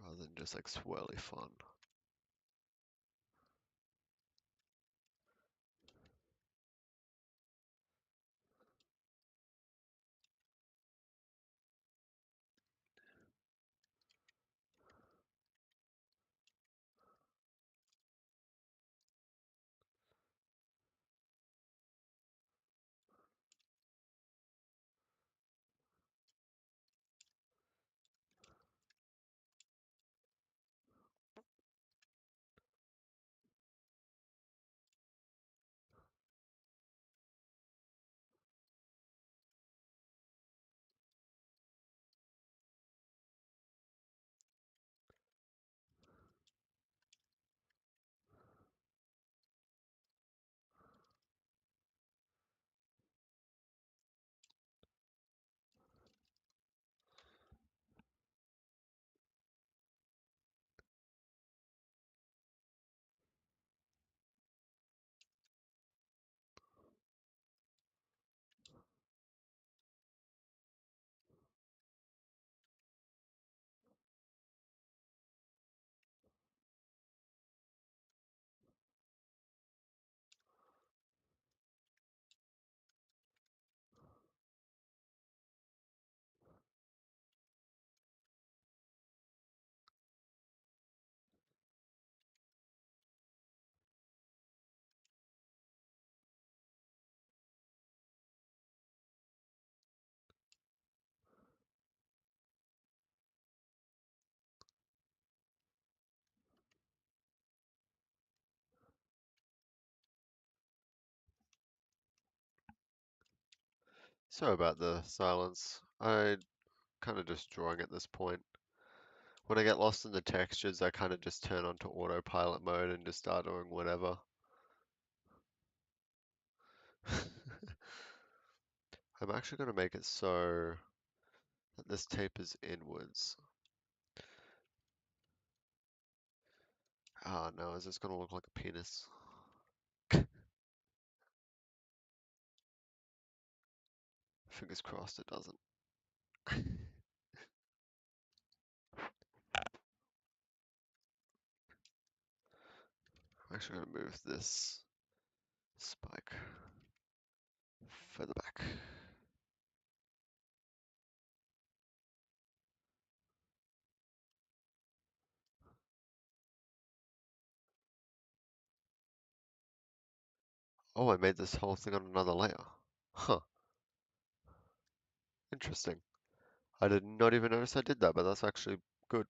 rather than just like swirly fun. Sorry about the silence. I kind of just drawing at this point. When I get lost in the textures, I kind of just turn onto autopilot mode and just start doing whatever. I'm actually going to make it so that this tape is inwards. Ah, no, is this going to look like a penis? Fingers crossed it doesn't. I'm actually going to move this spike further back. Oh, I made this whole thing on another layer. Huh, interesting. I did not even notice I did that, but that's actually good.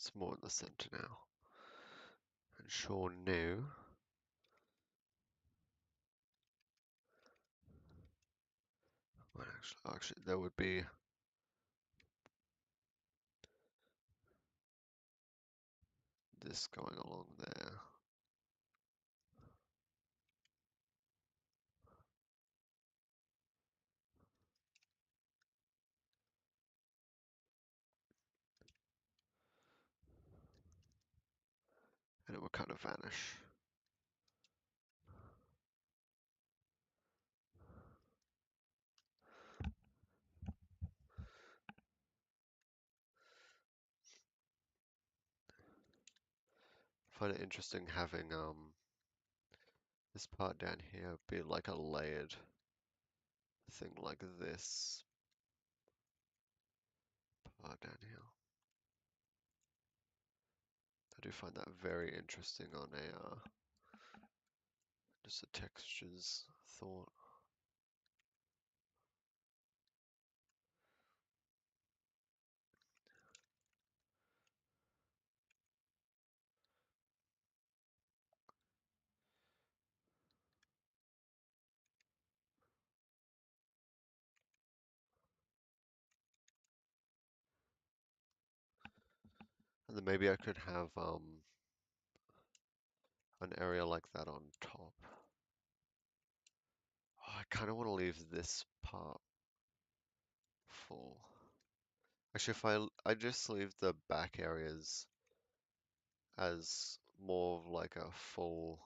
It's more in the center now. And sure new. Well, actually, there would be this going along there. And it would kind of vanish. I find it interesting having this part down here be like a layered thing like this part down here. I do find that very interesting on a just a textures thought. And then maybe I could have an area like that on top. Oh, I kind of want to leave this part full. Actually, if I just leave the back areas as more of like a full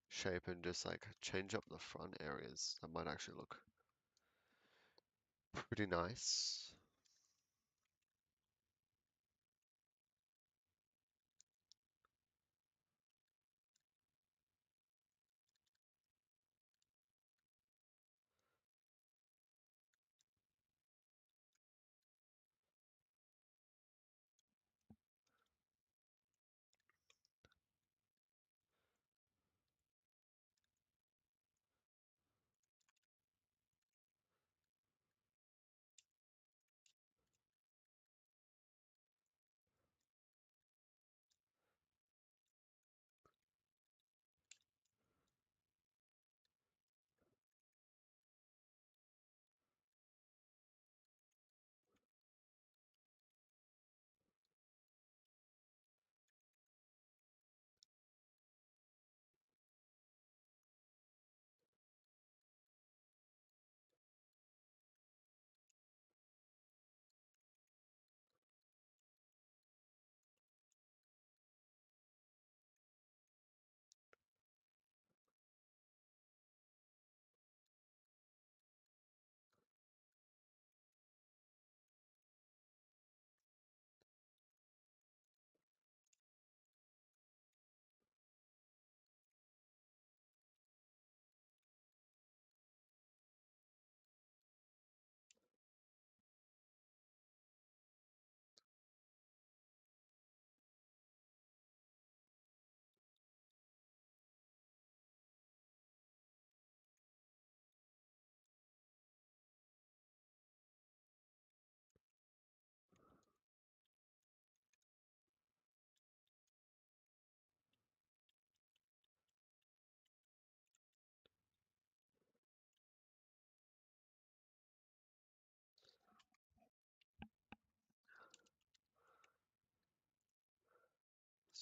shape and just like change up the front areas, that might actually look pretty nice.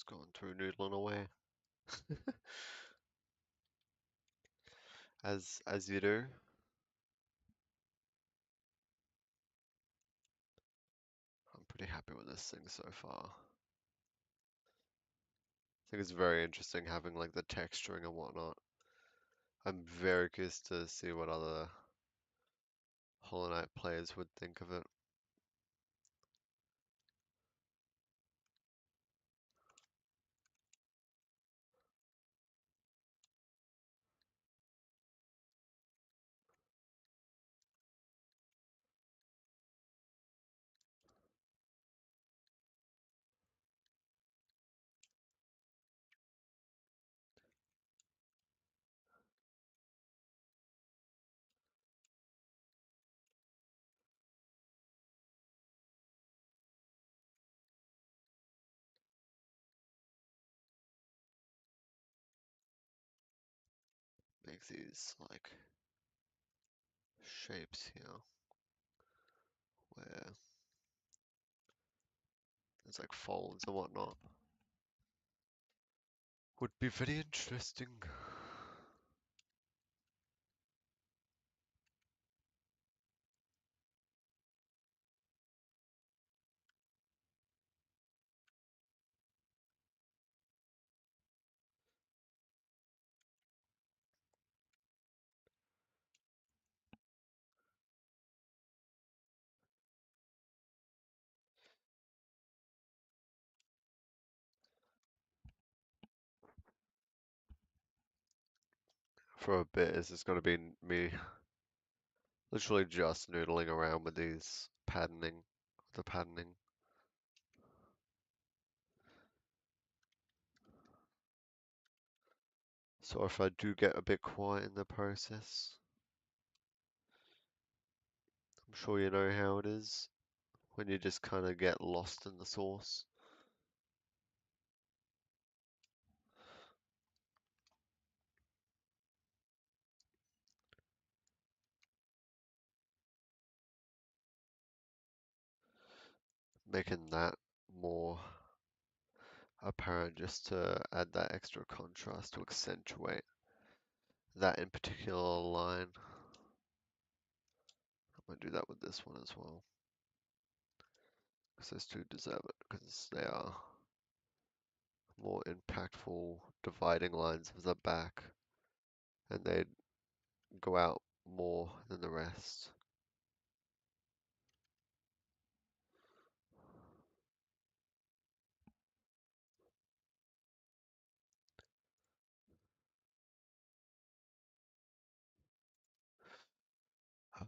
Just going through noodling away. As you do. I'm pretty happy with this thing so far. I think it's very interesting having like the texturing and whatnot. I'm very curious to see what other Hollow Knight players would think of it. Make these like shapes here where there's like folds and whatnot. Would be very interesting. For a bit, is just gonna be me literally just noodling around with these the patterning. So if I do get a bit quiet in the process, I'm sure you know how it is when you just kind of get lost in the sauce. Making that more apparent just to add that extra contrast to accentuate that in particular line. I'm gonna do that with this one as well, because those two deserve it, because they are more impactful dividing lines of the back, and they go out more than the rest.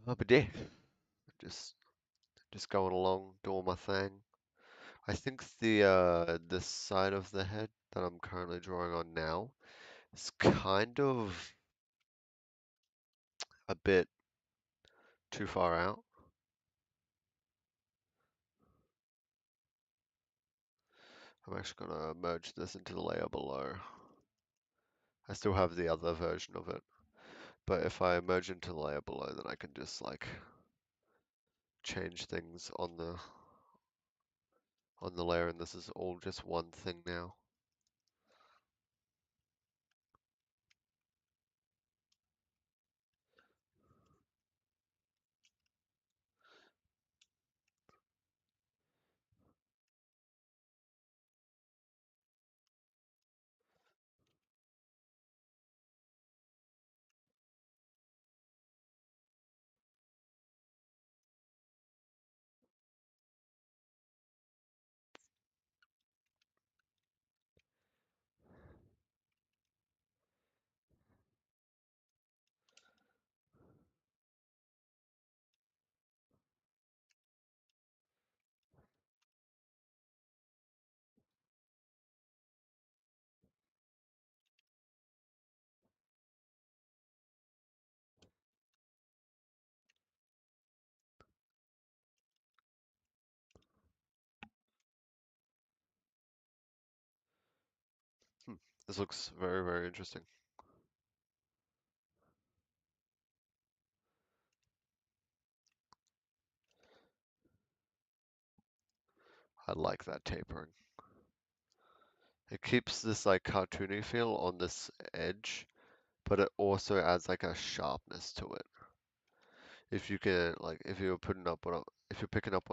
But yeah, just just going along, doing my thing. I think the side of the head that I'm currently drawing on now is kind of a bit too far out. I'm actually gonna merge this into the layer below. I still have the other version of it, but if I merge into the layer below, then I can just like change things on the layer, and this is all just one thing now. Hmm. This looks very, very interesting. I like that tapering. It keeps this like cartoony feel on this edge, but it also adds like a sharpness to it. If you can like if you're picking up what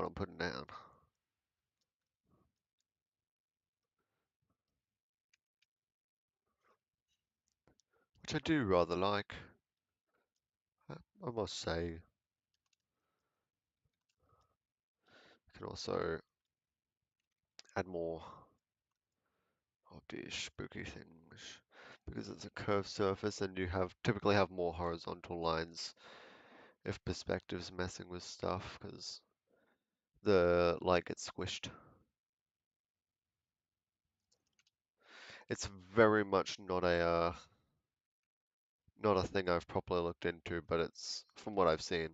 I'm putting down, which I do rather like, I must say. You can also add more of these spooky things because it's a curved surface and you have typically have more horizontal lines if perspective's messing with stuff because the light gets squished. It's very much not a thing I've properly looked into, but it's from what I've seen.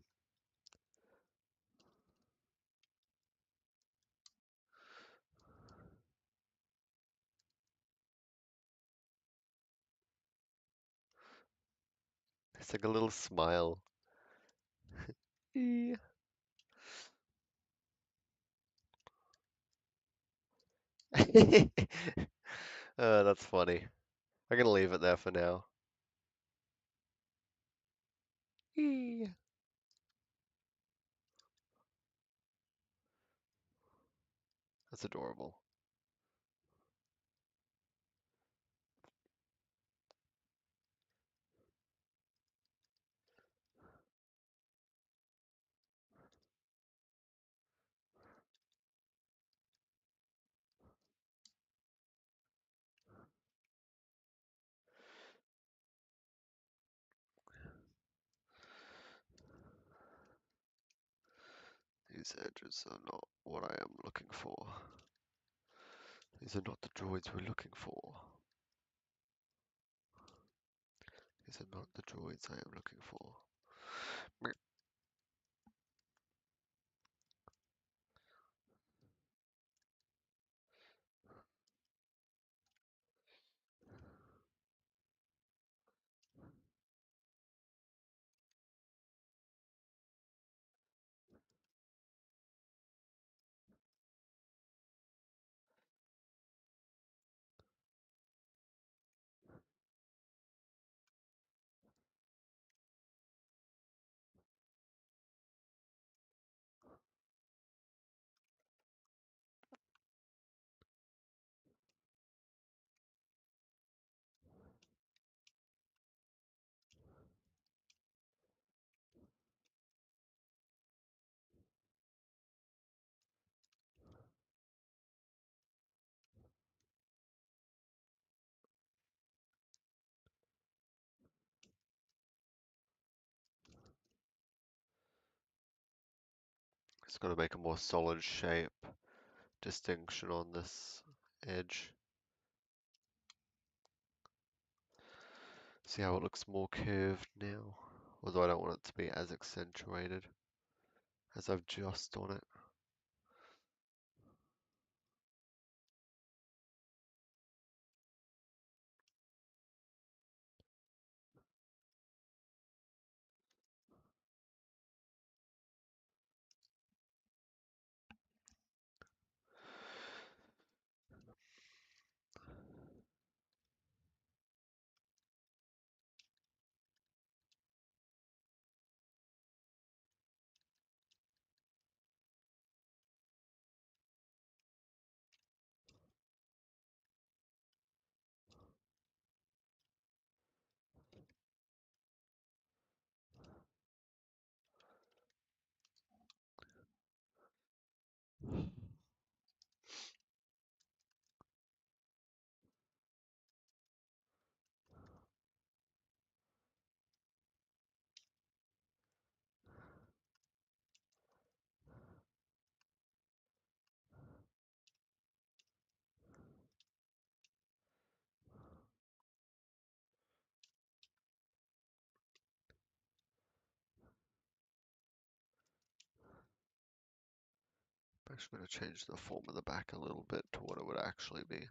It's like a little smile. Eee. That's funny. I'm gonna leave it there for now. Eee. That's adorable. These edges are not what I am looking for. These are not the droids we're looking for. These are not the droids I am looking for. It's got to make a more solid shape distinction on this edge. See how it looks more curved now? Although I don't want it to be as accentuated as I've just done it. I'm actually going to change the form of the back a little bit to what it would actually be.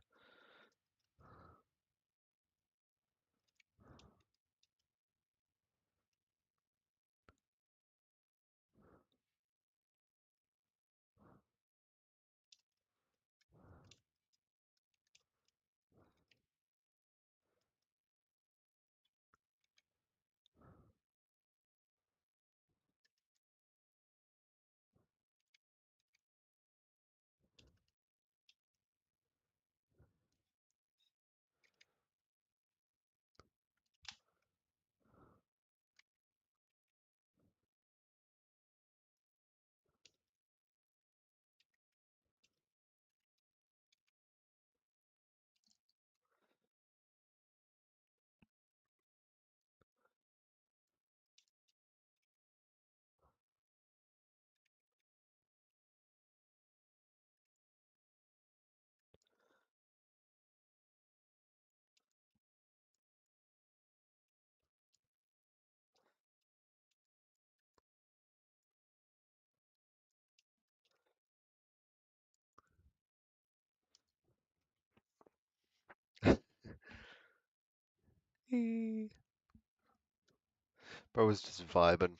Bro was just vibing.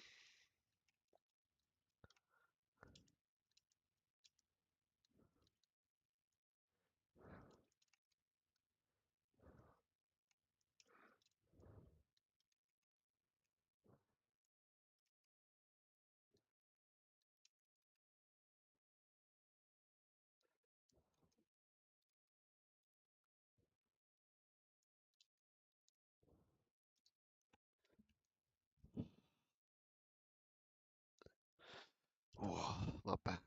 Oh, my back.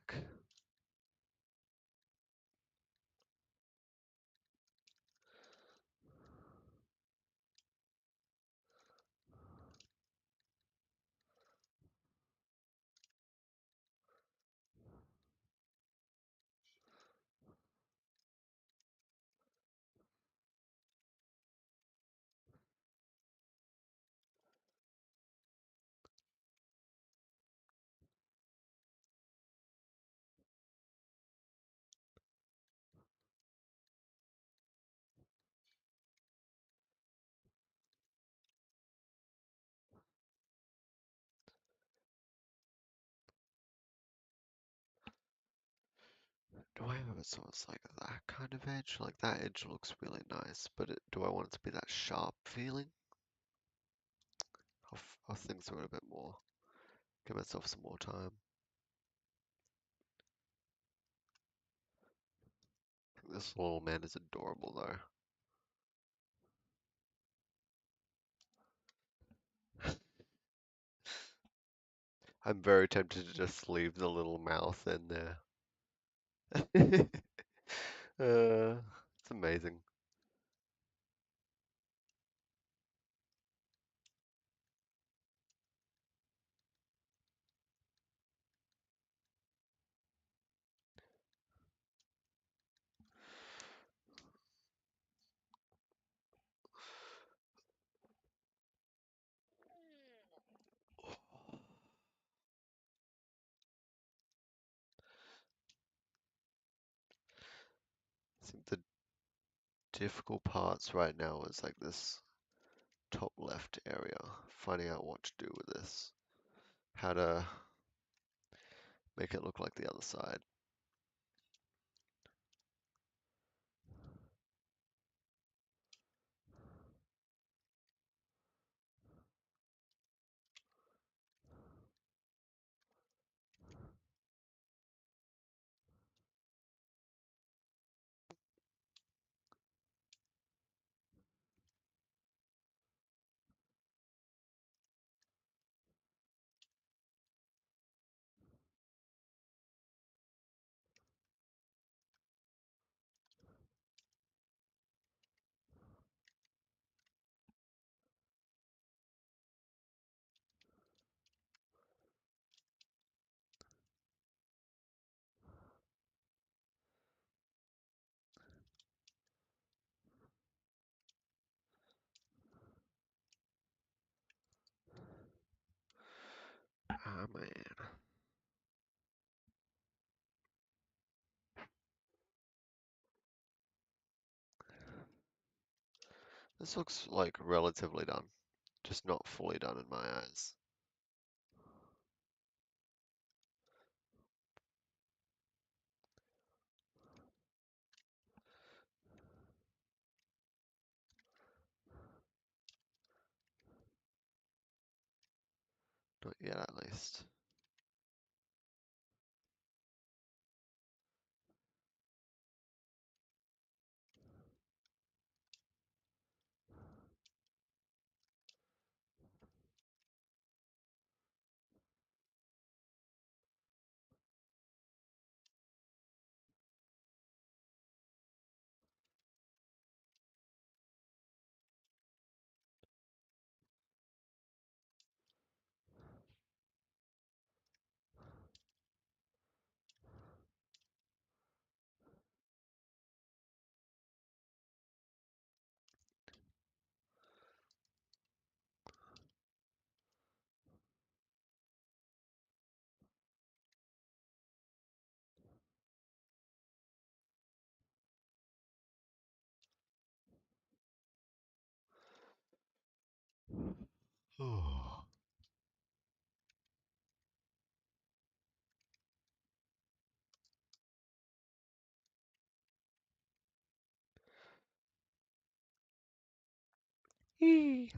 Do I have it so it's like that kind of edge? Like that edge looks really nice, but do I want it to be that sharp feeling? I'll think through it a bit more. Give myself some more time. This little man is adorable though. I'm very tempted to just leave the little mouth in there. It's amazing. I think the difficult parts right now is like this top left area, finding out what to do with this, how to make it look like the other side. Ah man. This looks like relatively done, just not fully done in my eyes. Not yet at least. Oh. Eee.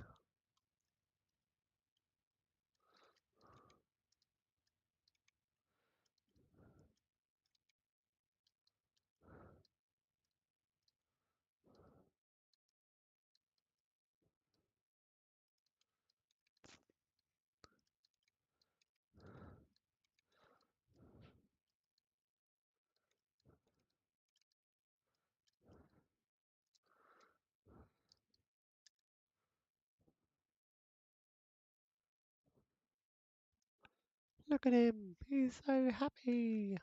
Look at him. He's so happy.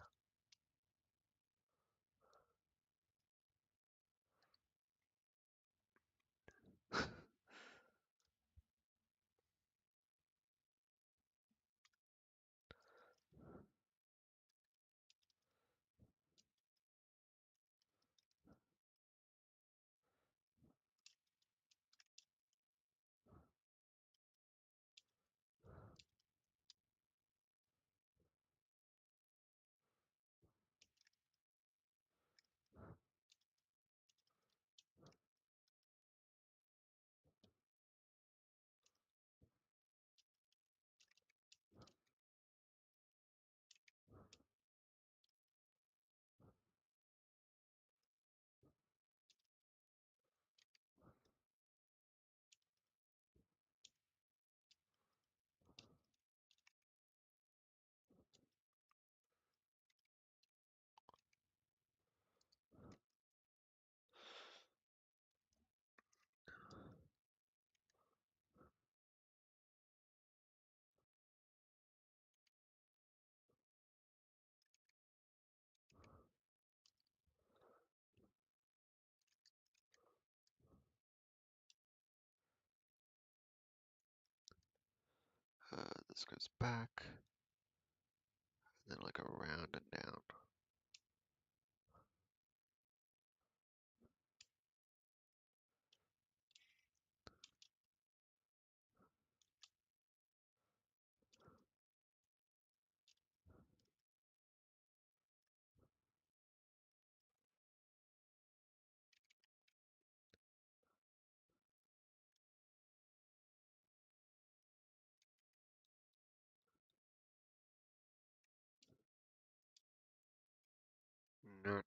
This goes back, then like around and down. No,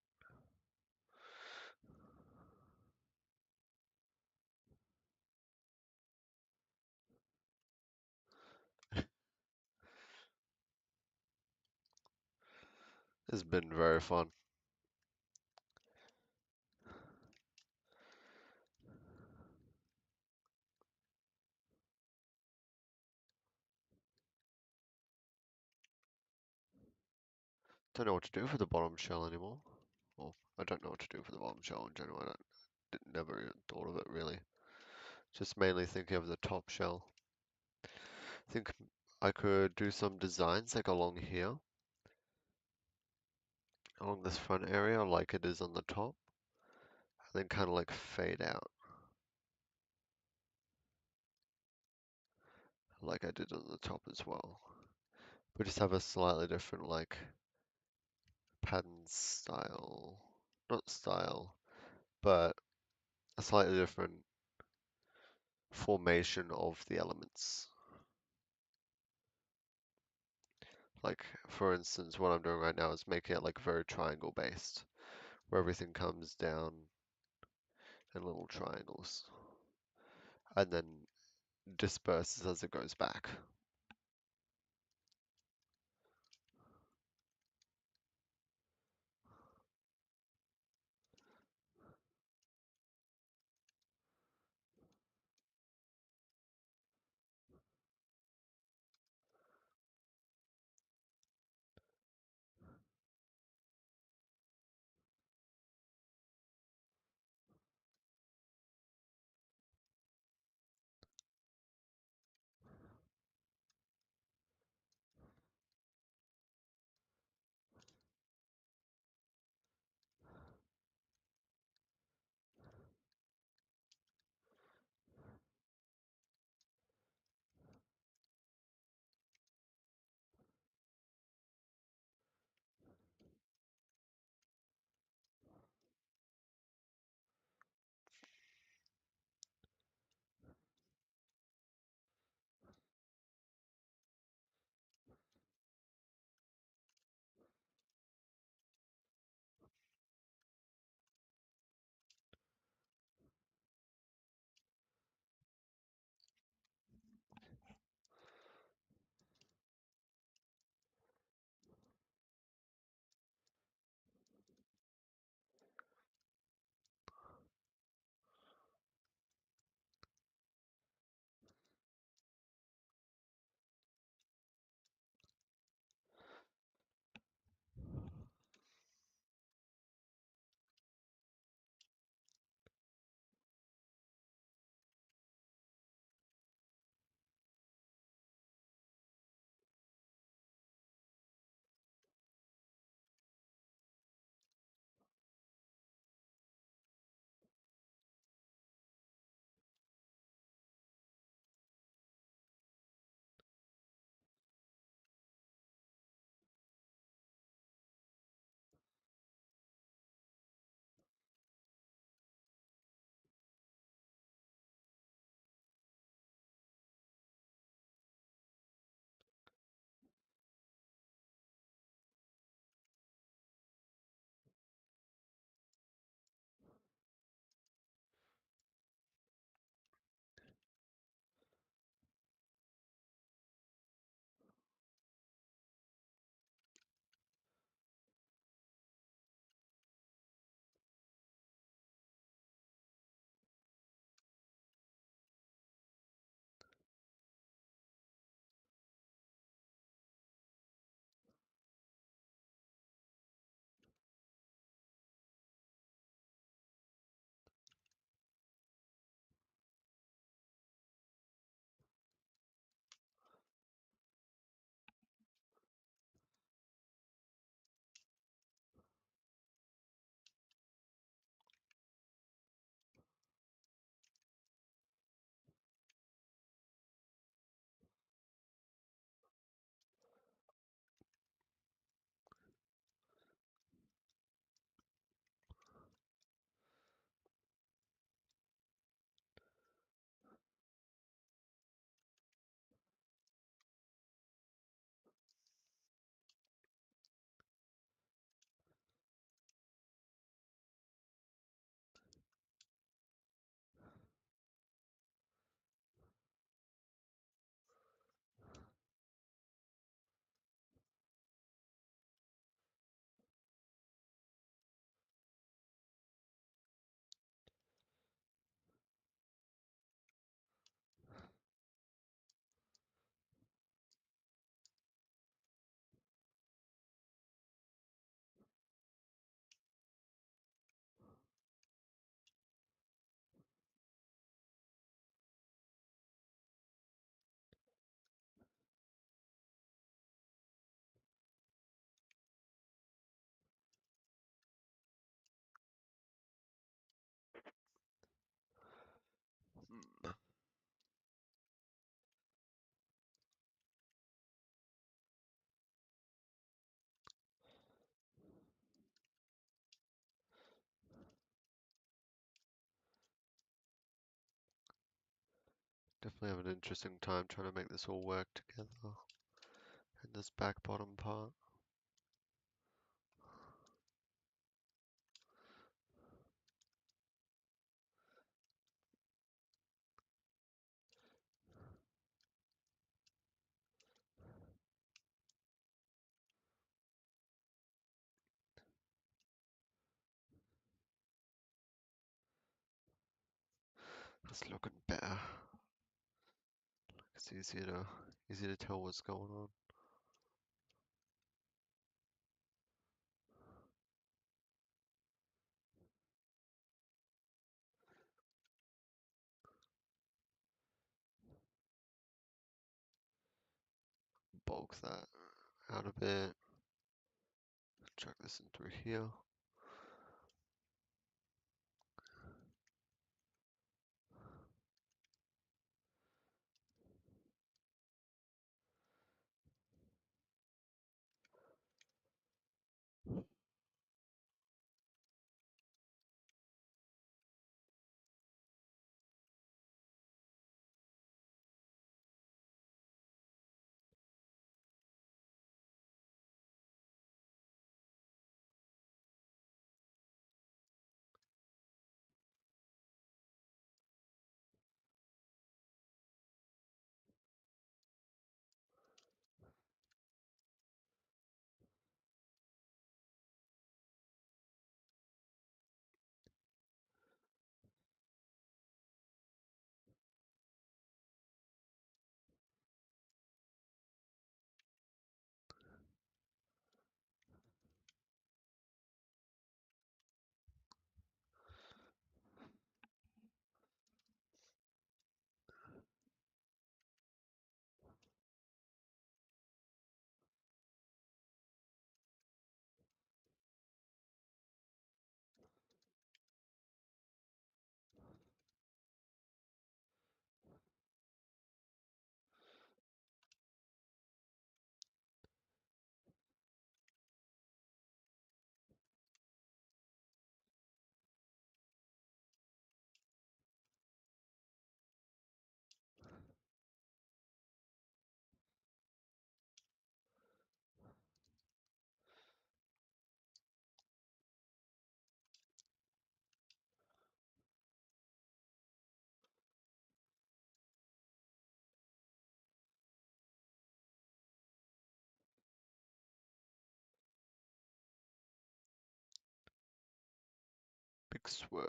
it's been very fun. Don't know what to do for the bottom shell anymore. Well, I don't know what to do for the bottom shell in general. Never even thought of it really. Just mainly thinking of the top shell. I think I could do some designs like along here, along this front area, like it is on the top, and then kind of like fade out, like I did on the top as well. But just have a slightly different like pattern style, not style, but a slightly different formation of the elements. Like, for instance, what I'm doing right now is making it like very triangle based, where everything comes down in little triangles and then disperses as it goes back. Definitely have an interesting time trying to make this all work together. And this back bottom part. That's looking better. It's easier to tell what's going on. Bulk that out a bit. Chuck this in through here. Big swirl.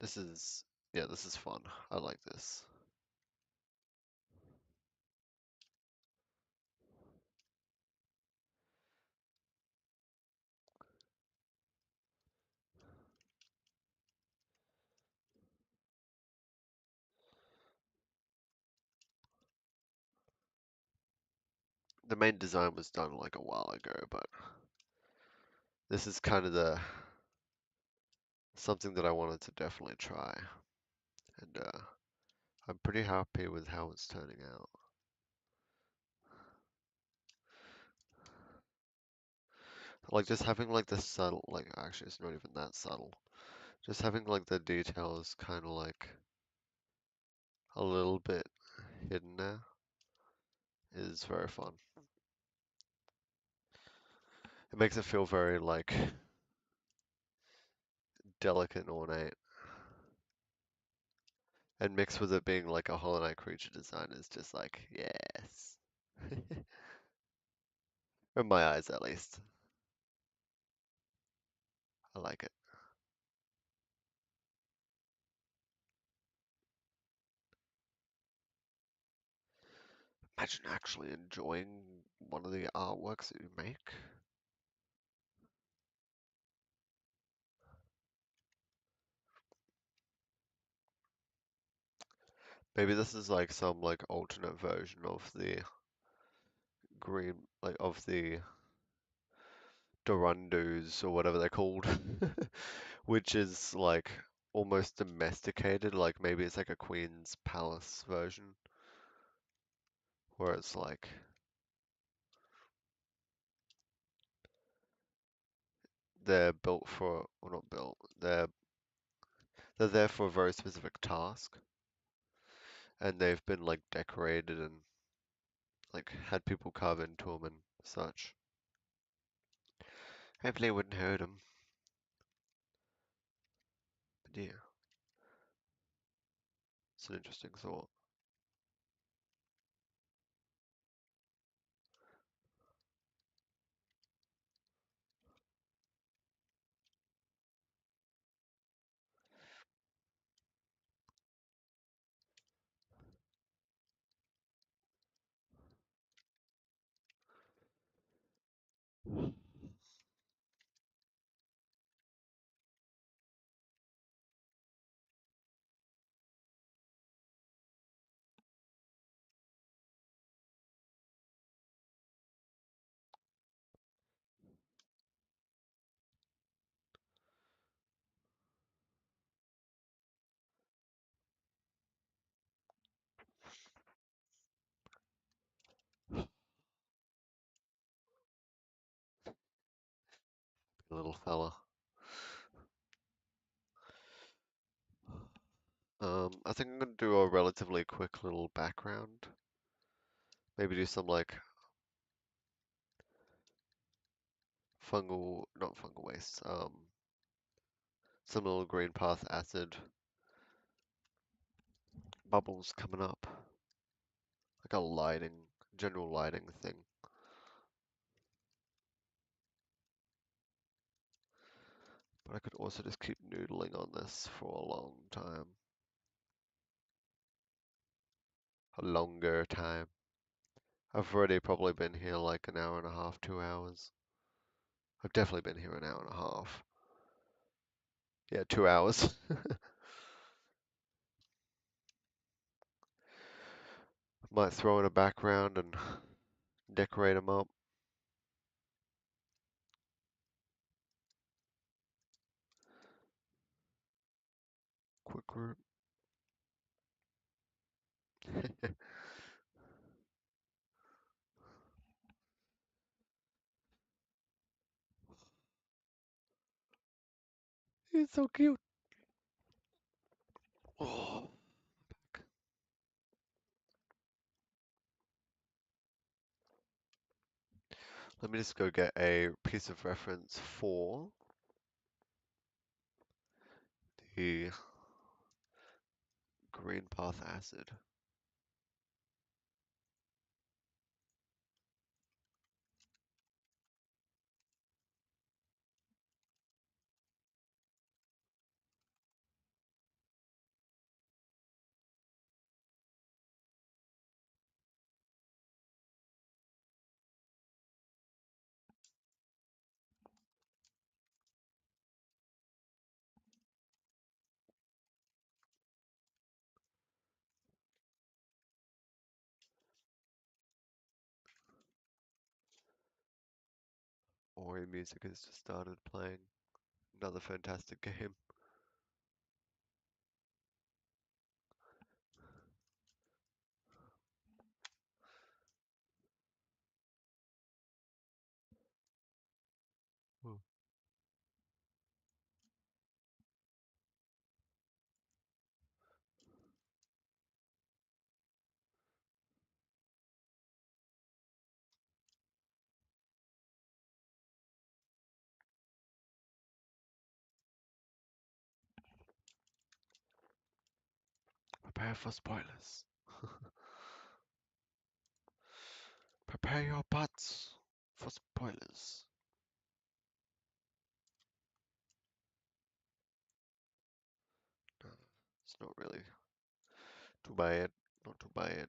This is, yeah, this is fun. I like this. The main design was done like a while ago, but this is kind of something that I wanted to definitely try, and I'm pretty happy with how it's turning out. Like just having like the subtle, like actually it's not even that subtle. Just having like the details kind of like a little bit hidden there is very fun. It makes it feel very like delicate and ornate, and mixed with it being like a Hollow Knight creature design is just like yes, in my eyes at least. I like it. Imagine actually enjoying one of the artworks that you make. Maybe this is like some like alternate version of the green, like of the Durundus or whatever they're called, which is like almost domesticated. Like maybe it's like a Queen's Palace version where it's like they're built for, or not built, they're there for a very specific task, and they've been like decorated and like had people carve into them and such. Hopefully it wouldn't hurt them, but yeah, it's an interesting thought. Little fella. I think I'm gonna do a relatively quick little background. Maybe do some like fungal, not fungal waste, some little green path acid bubbles coming up. Like a lighting, general lighting thing. But I could also just keep noodling on this for a long time. A longer time. I've already probably been here like an hour and a half, 2 hours. I've definitely been here an hour and a half. Yeah, 2 hours. Might throw in a background and decorate them up. Quick route. He's so cute. Oh. Let me just go get a piece of reference for the green path acid. Ori music has just started playing. Another fantastic game. Prepare for spoilers. Prepare your butts for spoilers. No, it's not really too bad. Not too bad.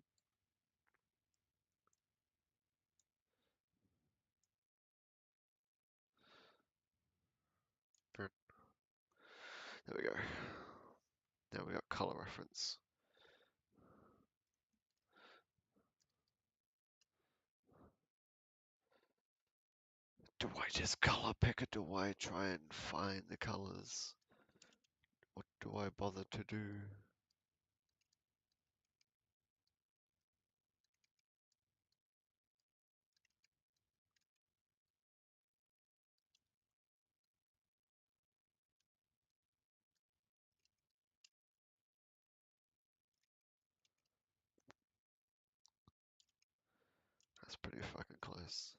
There we go. Now we got color reference. Do I just color pick or do I try and find the colors? What do I bother to do? That's pretty fucking close.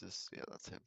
Is this, yeah, that's him.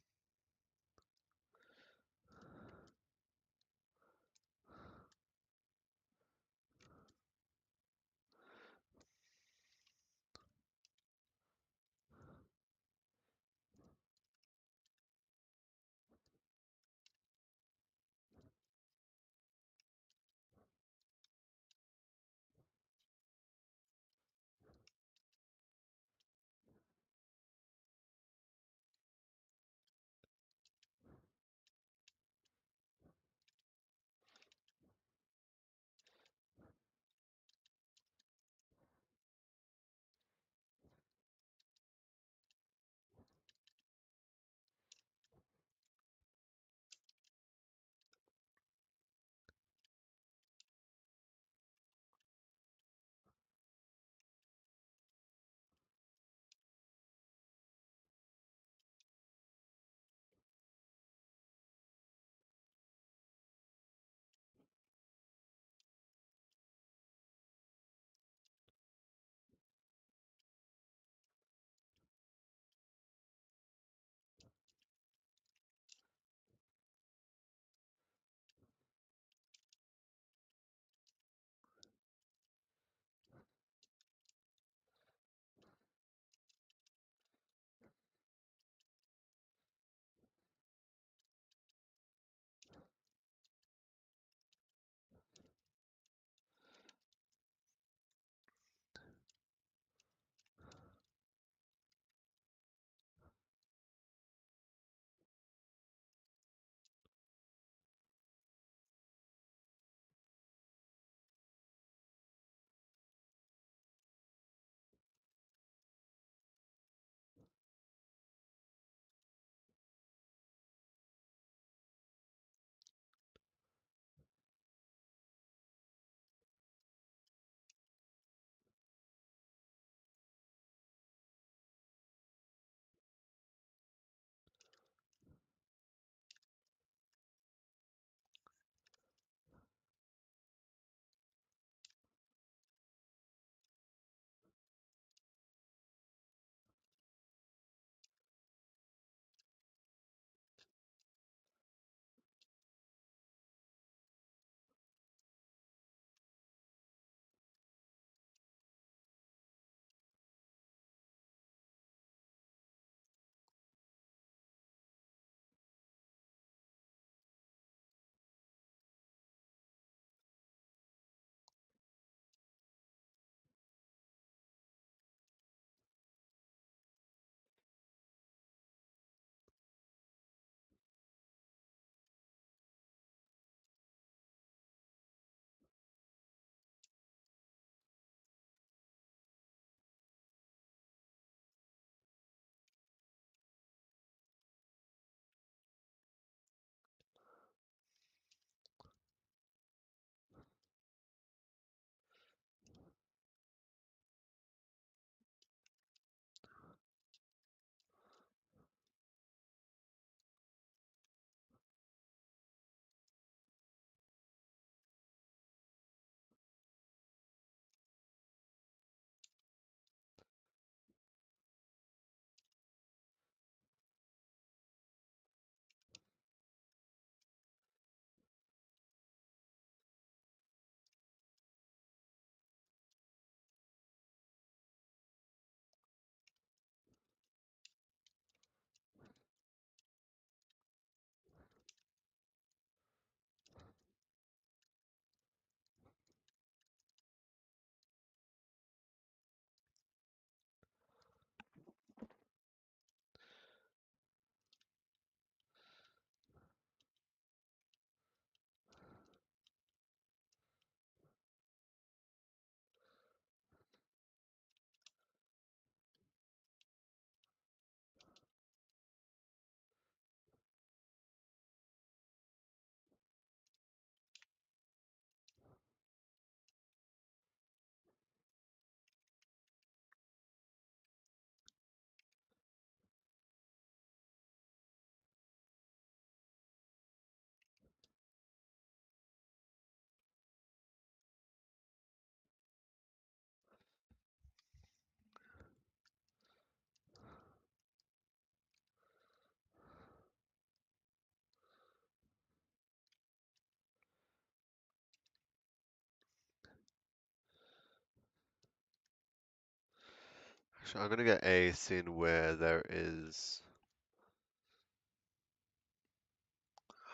Actually, I'm gonna get a scene where there is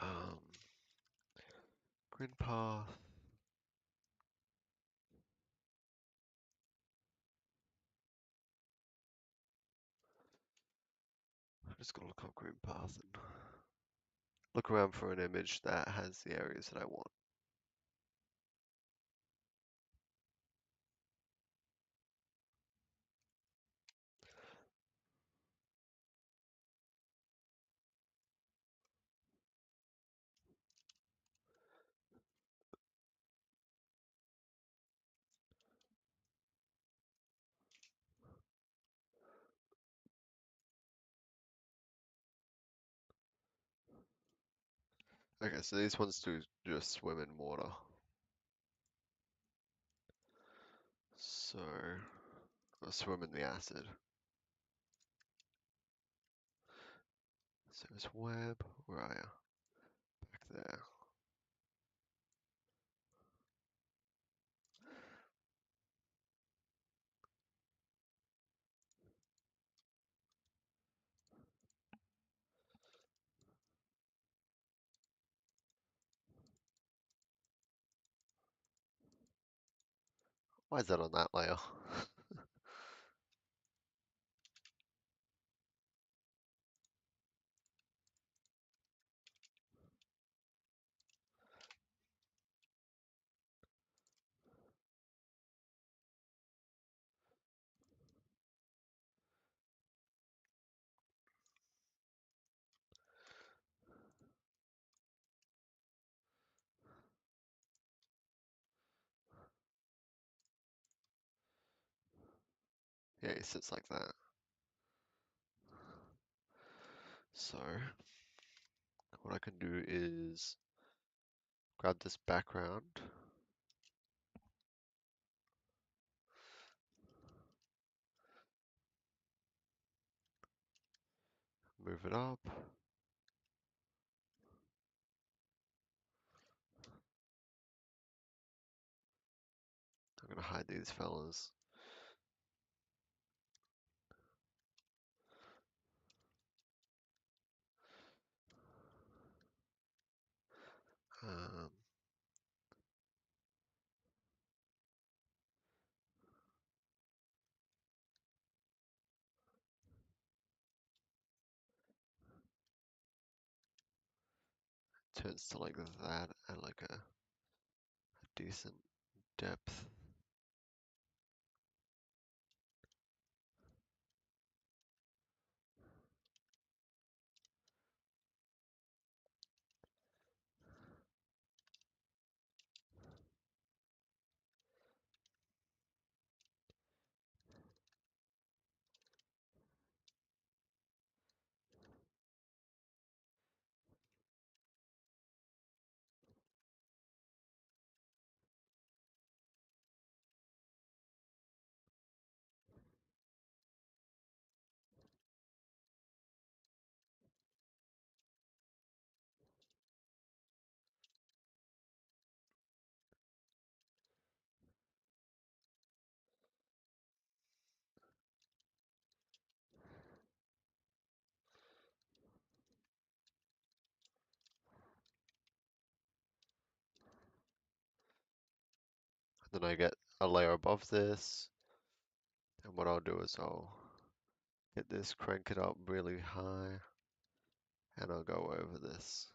um, green path. I'm just gonna look up green path and look around for an image that has the areas that I want. Okay, so these ones do just swim in water. So, I'll swim in the acid. So it's web, where are you? Back there. Why is that on that layer? Yeah, he sits like that. So, what I can do is grab this background, move it up. I'm gonna hide these fellas. Um, turns to like that at like a decent depth. Then I get a layer above this, and what I'll do is I'll get this, crank it up really high, and I'll go over this.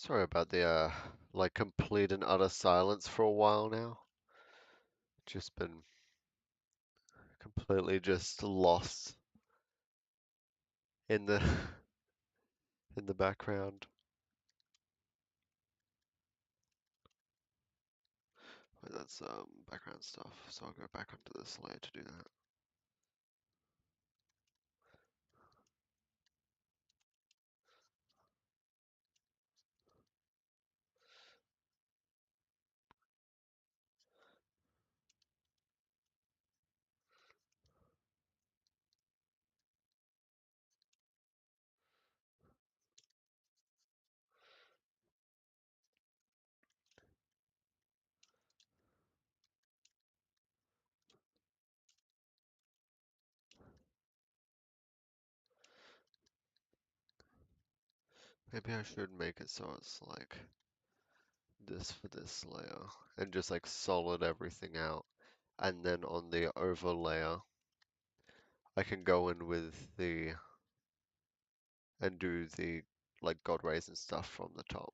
Sorry about the like complete and utter silence for a while now. Just been completely just lost in the in the background. Wait, that's background stuff. So I'll go back onto this layer to do that. Maybe I should make it so it's like this for this layer and just like solid everything out. And then on the over layer, I can go in with the and do the like God rays and stuff from the top.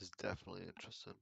This is definitely interesting.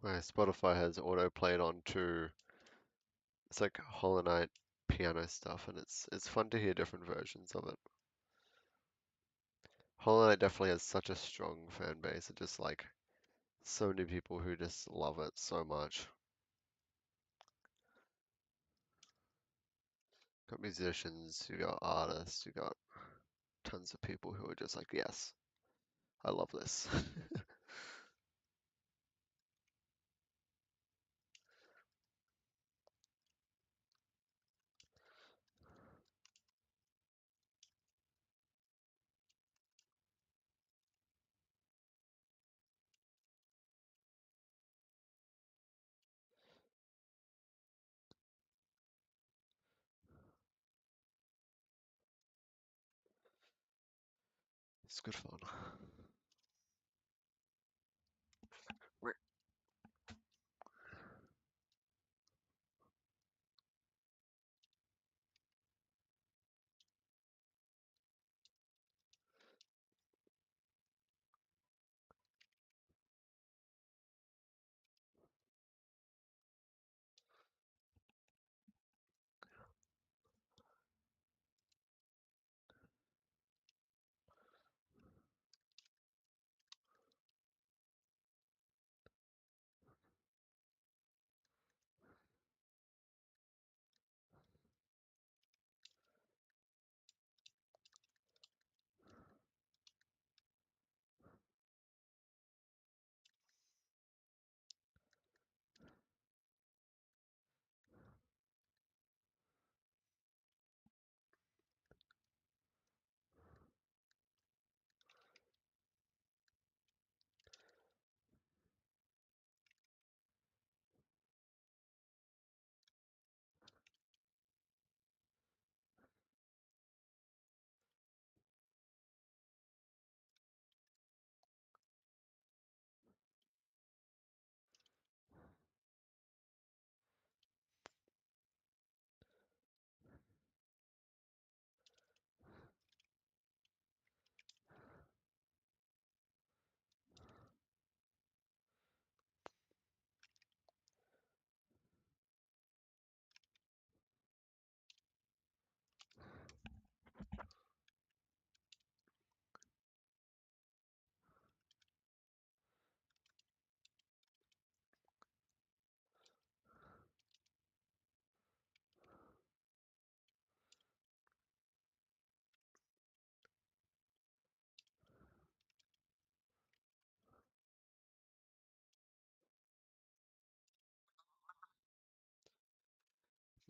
My Spotify has auto played on too. It's like Hollow Knight piano stuff, and it's fun to hear different versions of it. Hollow Knight definitely has such a strong fan base. It just like so many people who just love it so much. Got musicians, you got artists, you got tons of people who are just like, yes, I love this. It's good fun.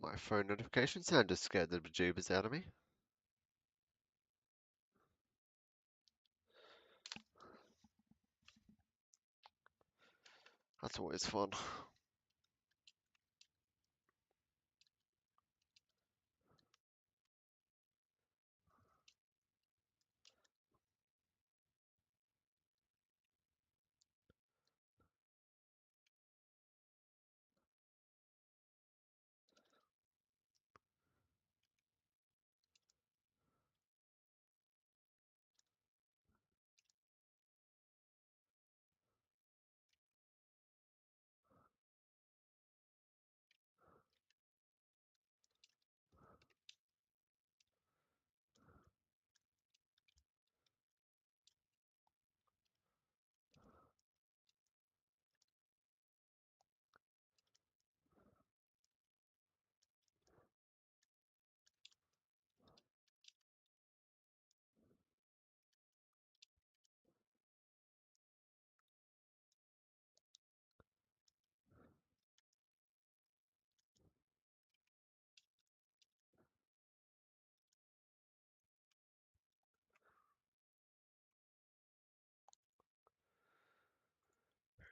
My phone notification sound just scared the bejeebers out of me. That's always fun.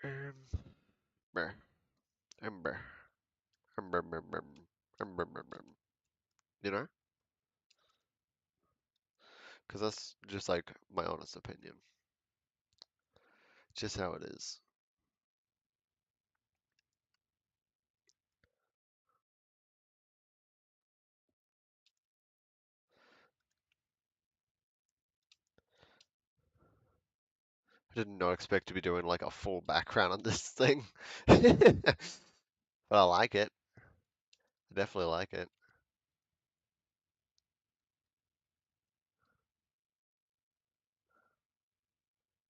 Ember, ember, ember, ember, ember, ember, ember, ember. You know? Because that's just like my honest opinion. Just how it is. did not expect to be doing like a full background on this thing. But I like it. I definitely like it.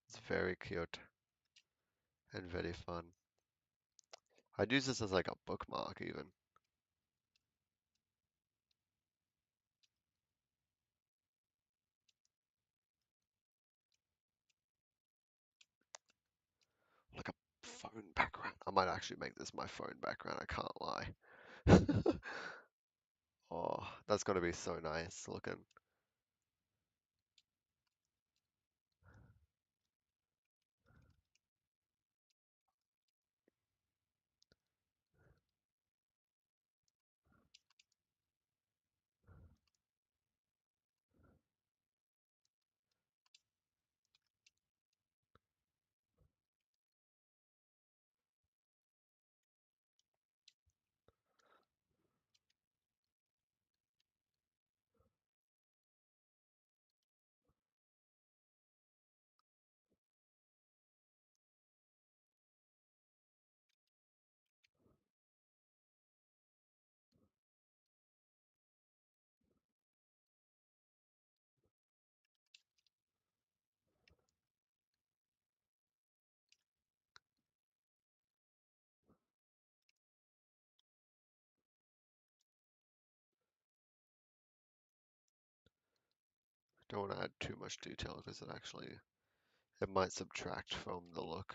It's very cute and very fun. I'd use this as like a bookmark even. Like a phone background. I might actually make this my phone background, I can't lie. Oh, that's gonna be so nice looking. Don't want to add too much detail because it might subtract from the look.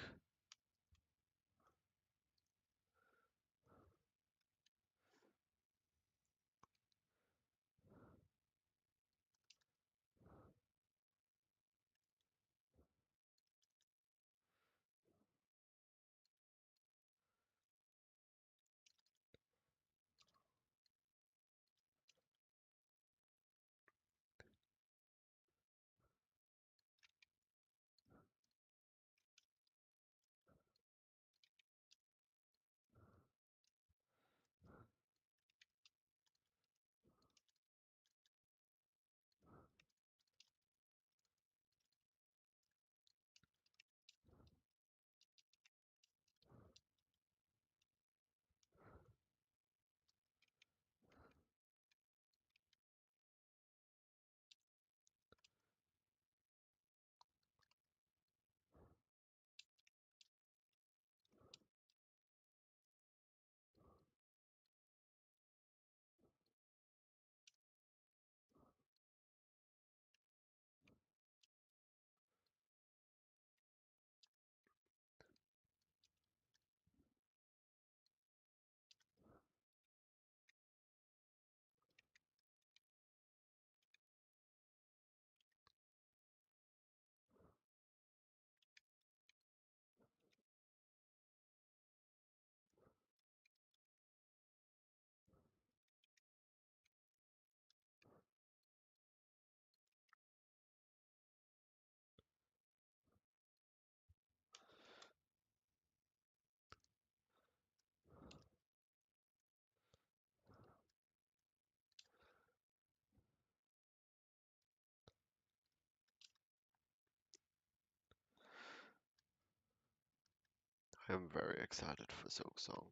I am very excited for Silk Song.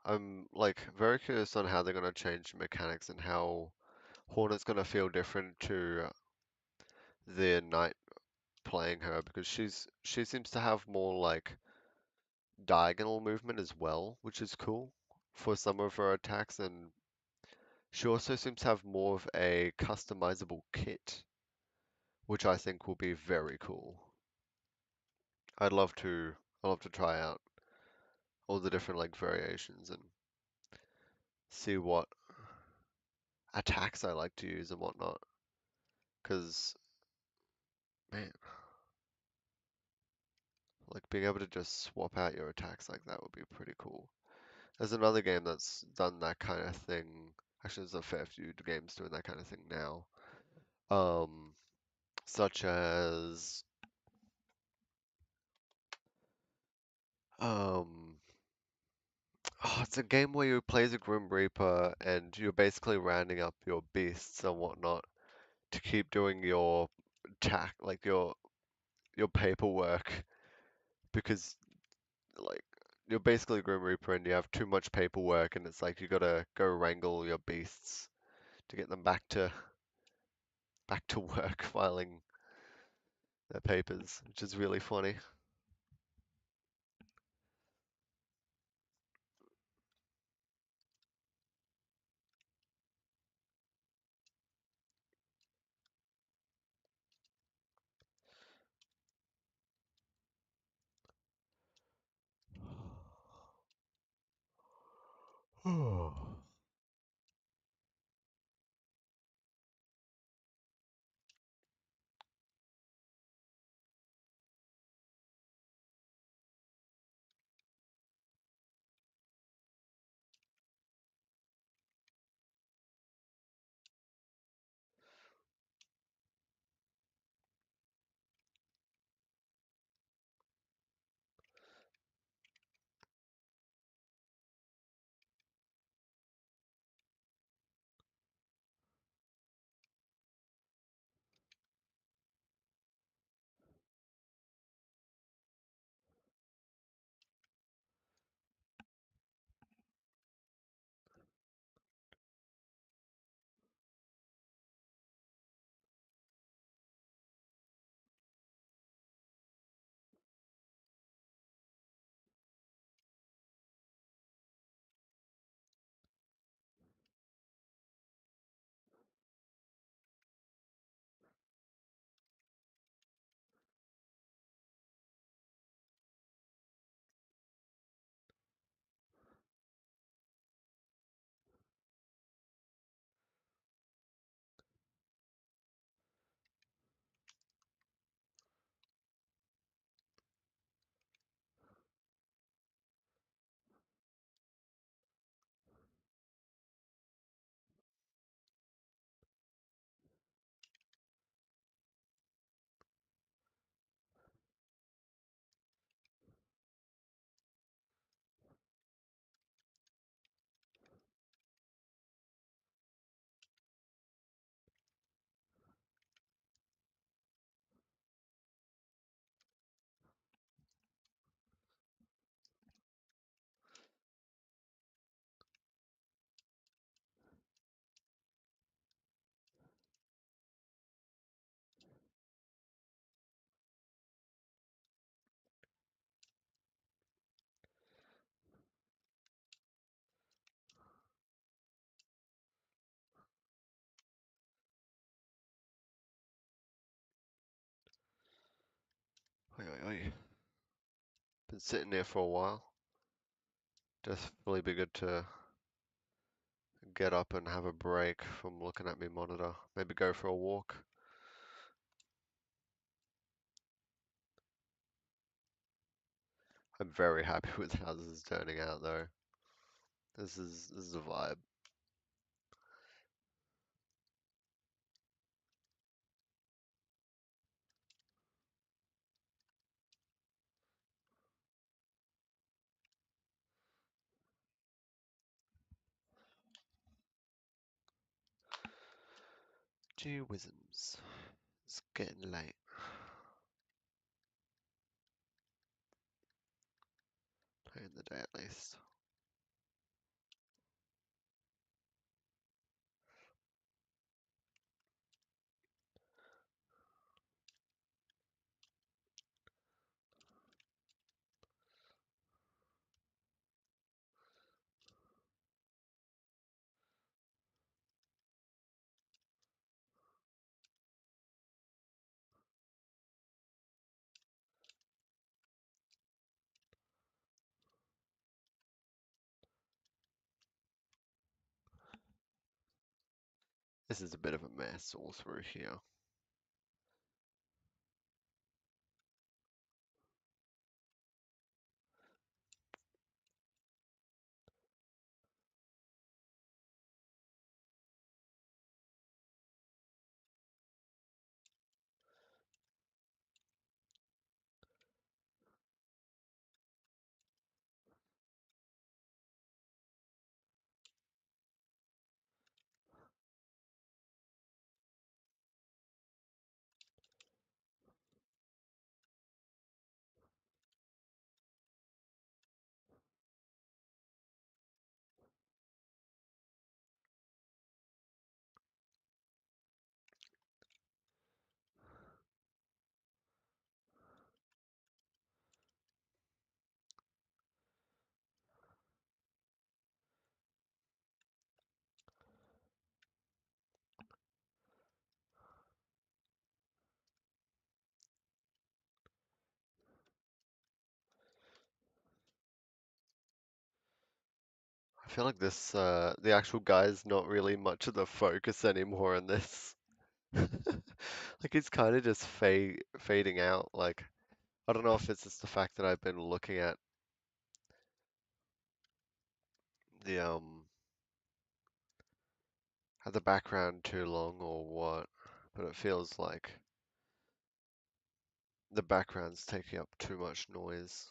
I'm like very curious on how they're gonna change the mechanics and how Hornet's gonna feel different to the knight playing her because she seems to have more like diagonal movement as well, which is cool for some of her attacks, and she also seems to have more of a customizable kit, which I think will be very cool. I'd love to try out all the different like variations and see what attacks I like to use and whatnot. Because man, like being able to just swap out your attacks like that would be pretty cool. There's another game that's done that kind of thing. Actually, there's a fair few games doing that kind of thing now. Um, Such as um, oh, it's a game where you play as a Grim Reaper and you're basically rounding up your beasts and whatnot to keep doing your attack, like your paperwork because like you're basically a Grim Reaper and you have too much paperwork and it's like you gotta go wrangle your beasts to get them back to work filing their papers, which is really funny. Oi, oi, oi. Been sitting there for a while. Just really be good to get up and have a break from looking at my monitor. Maybe go for a walk. I'm very happy with how this is turning out though. This is a vibe. Gee whizzums. It's getting late. Playing the day at least. This is a bit of a mess all through here. feel like this, the actual guy's not really much of the focus anymore in this. Like he's kind of just fading out. Like I don't know if it's just the fact that I've been looking at the at the background too long or what, but it feels like the background's taking up too much noise.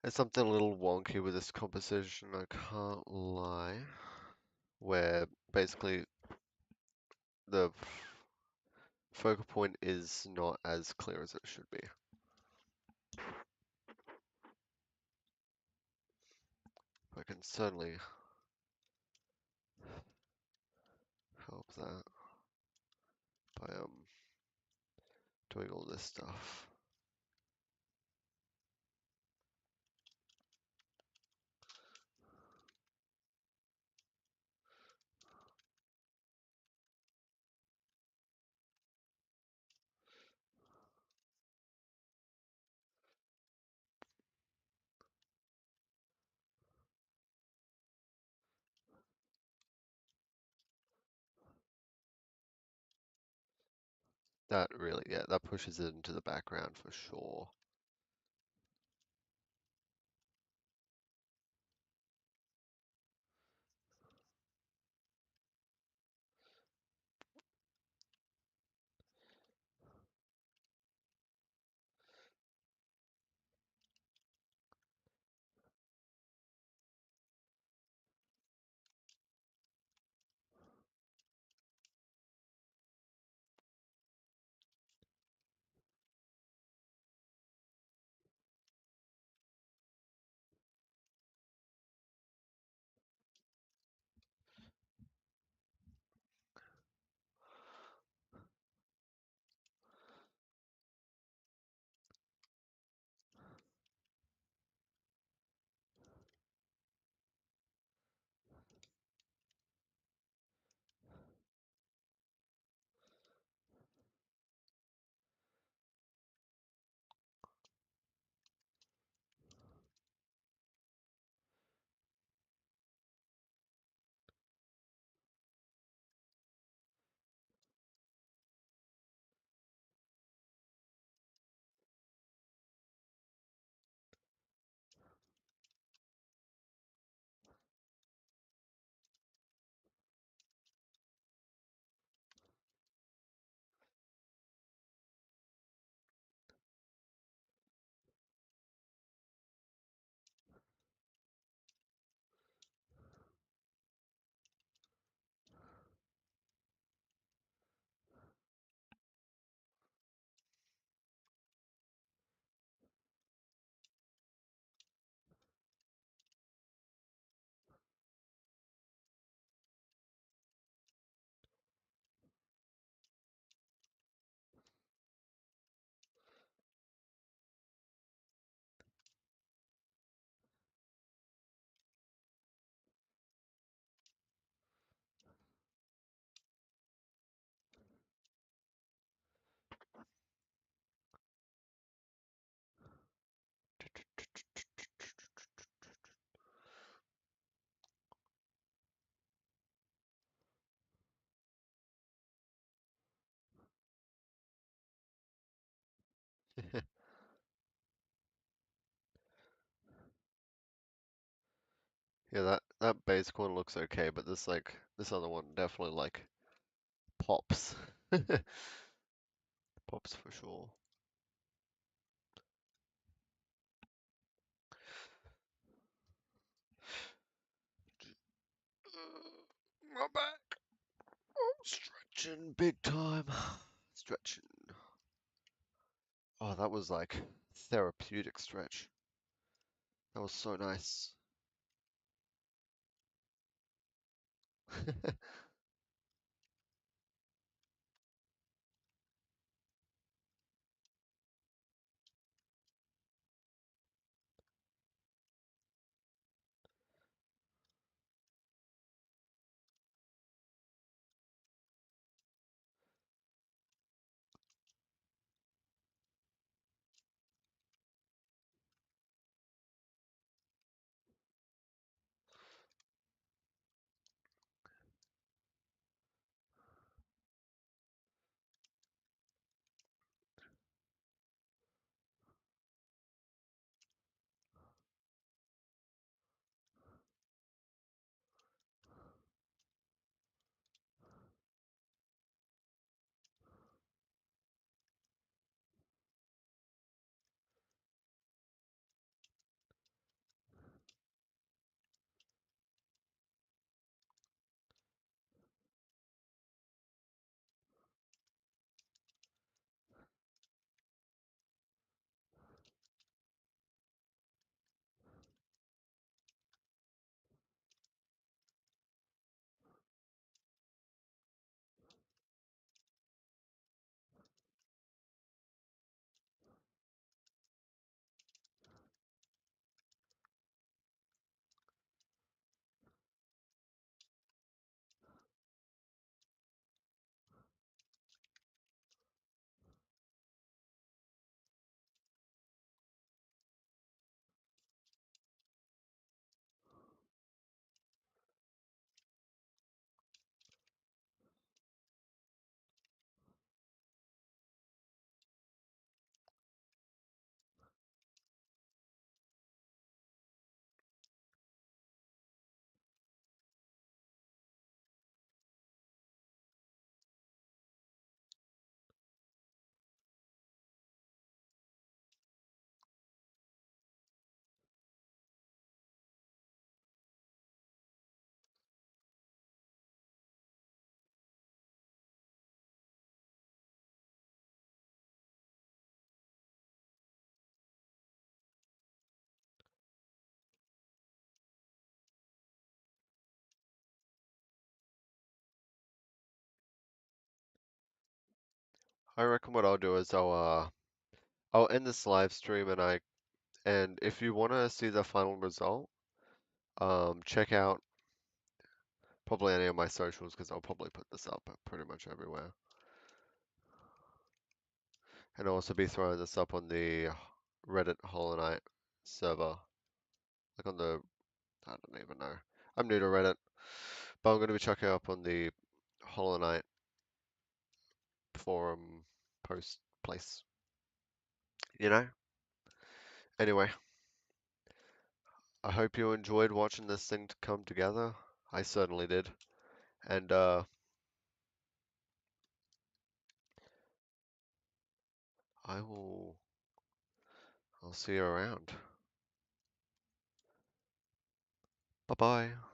There's something a little wonky with this composition, I can't lie, where basically the focal point is not as clear as it should be. I can certainly help that by doing all this stuff. That really, yeah, that pushes it into the background for sure. Yeah, that base one looks okay, but this other one definitely like pops. Pops for sure. My back. Oh, stretching big time. Stretching. Oh, that was like therapeutic stretch. That was so nice. I reckon what I'll do is I'll end this live stream and if you want to see the final result, check out probably any of my socials because I'll probably put this up pretty much everywhere. And I'll also be throwing this up on the Reddit Hollow Knight server. Like on the, I don't even know. I'm new to Reddit, but I'm going to be checking up on the Hollow Knight forum post place. You know? Anyway, I hope you enjoyed watching this thing to come together. I certainly did. And I will I'll see you around. Bye bye.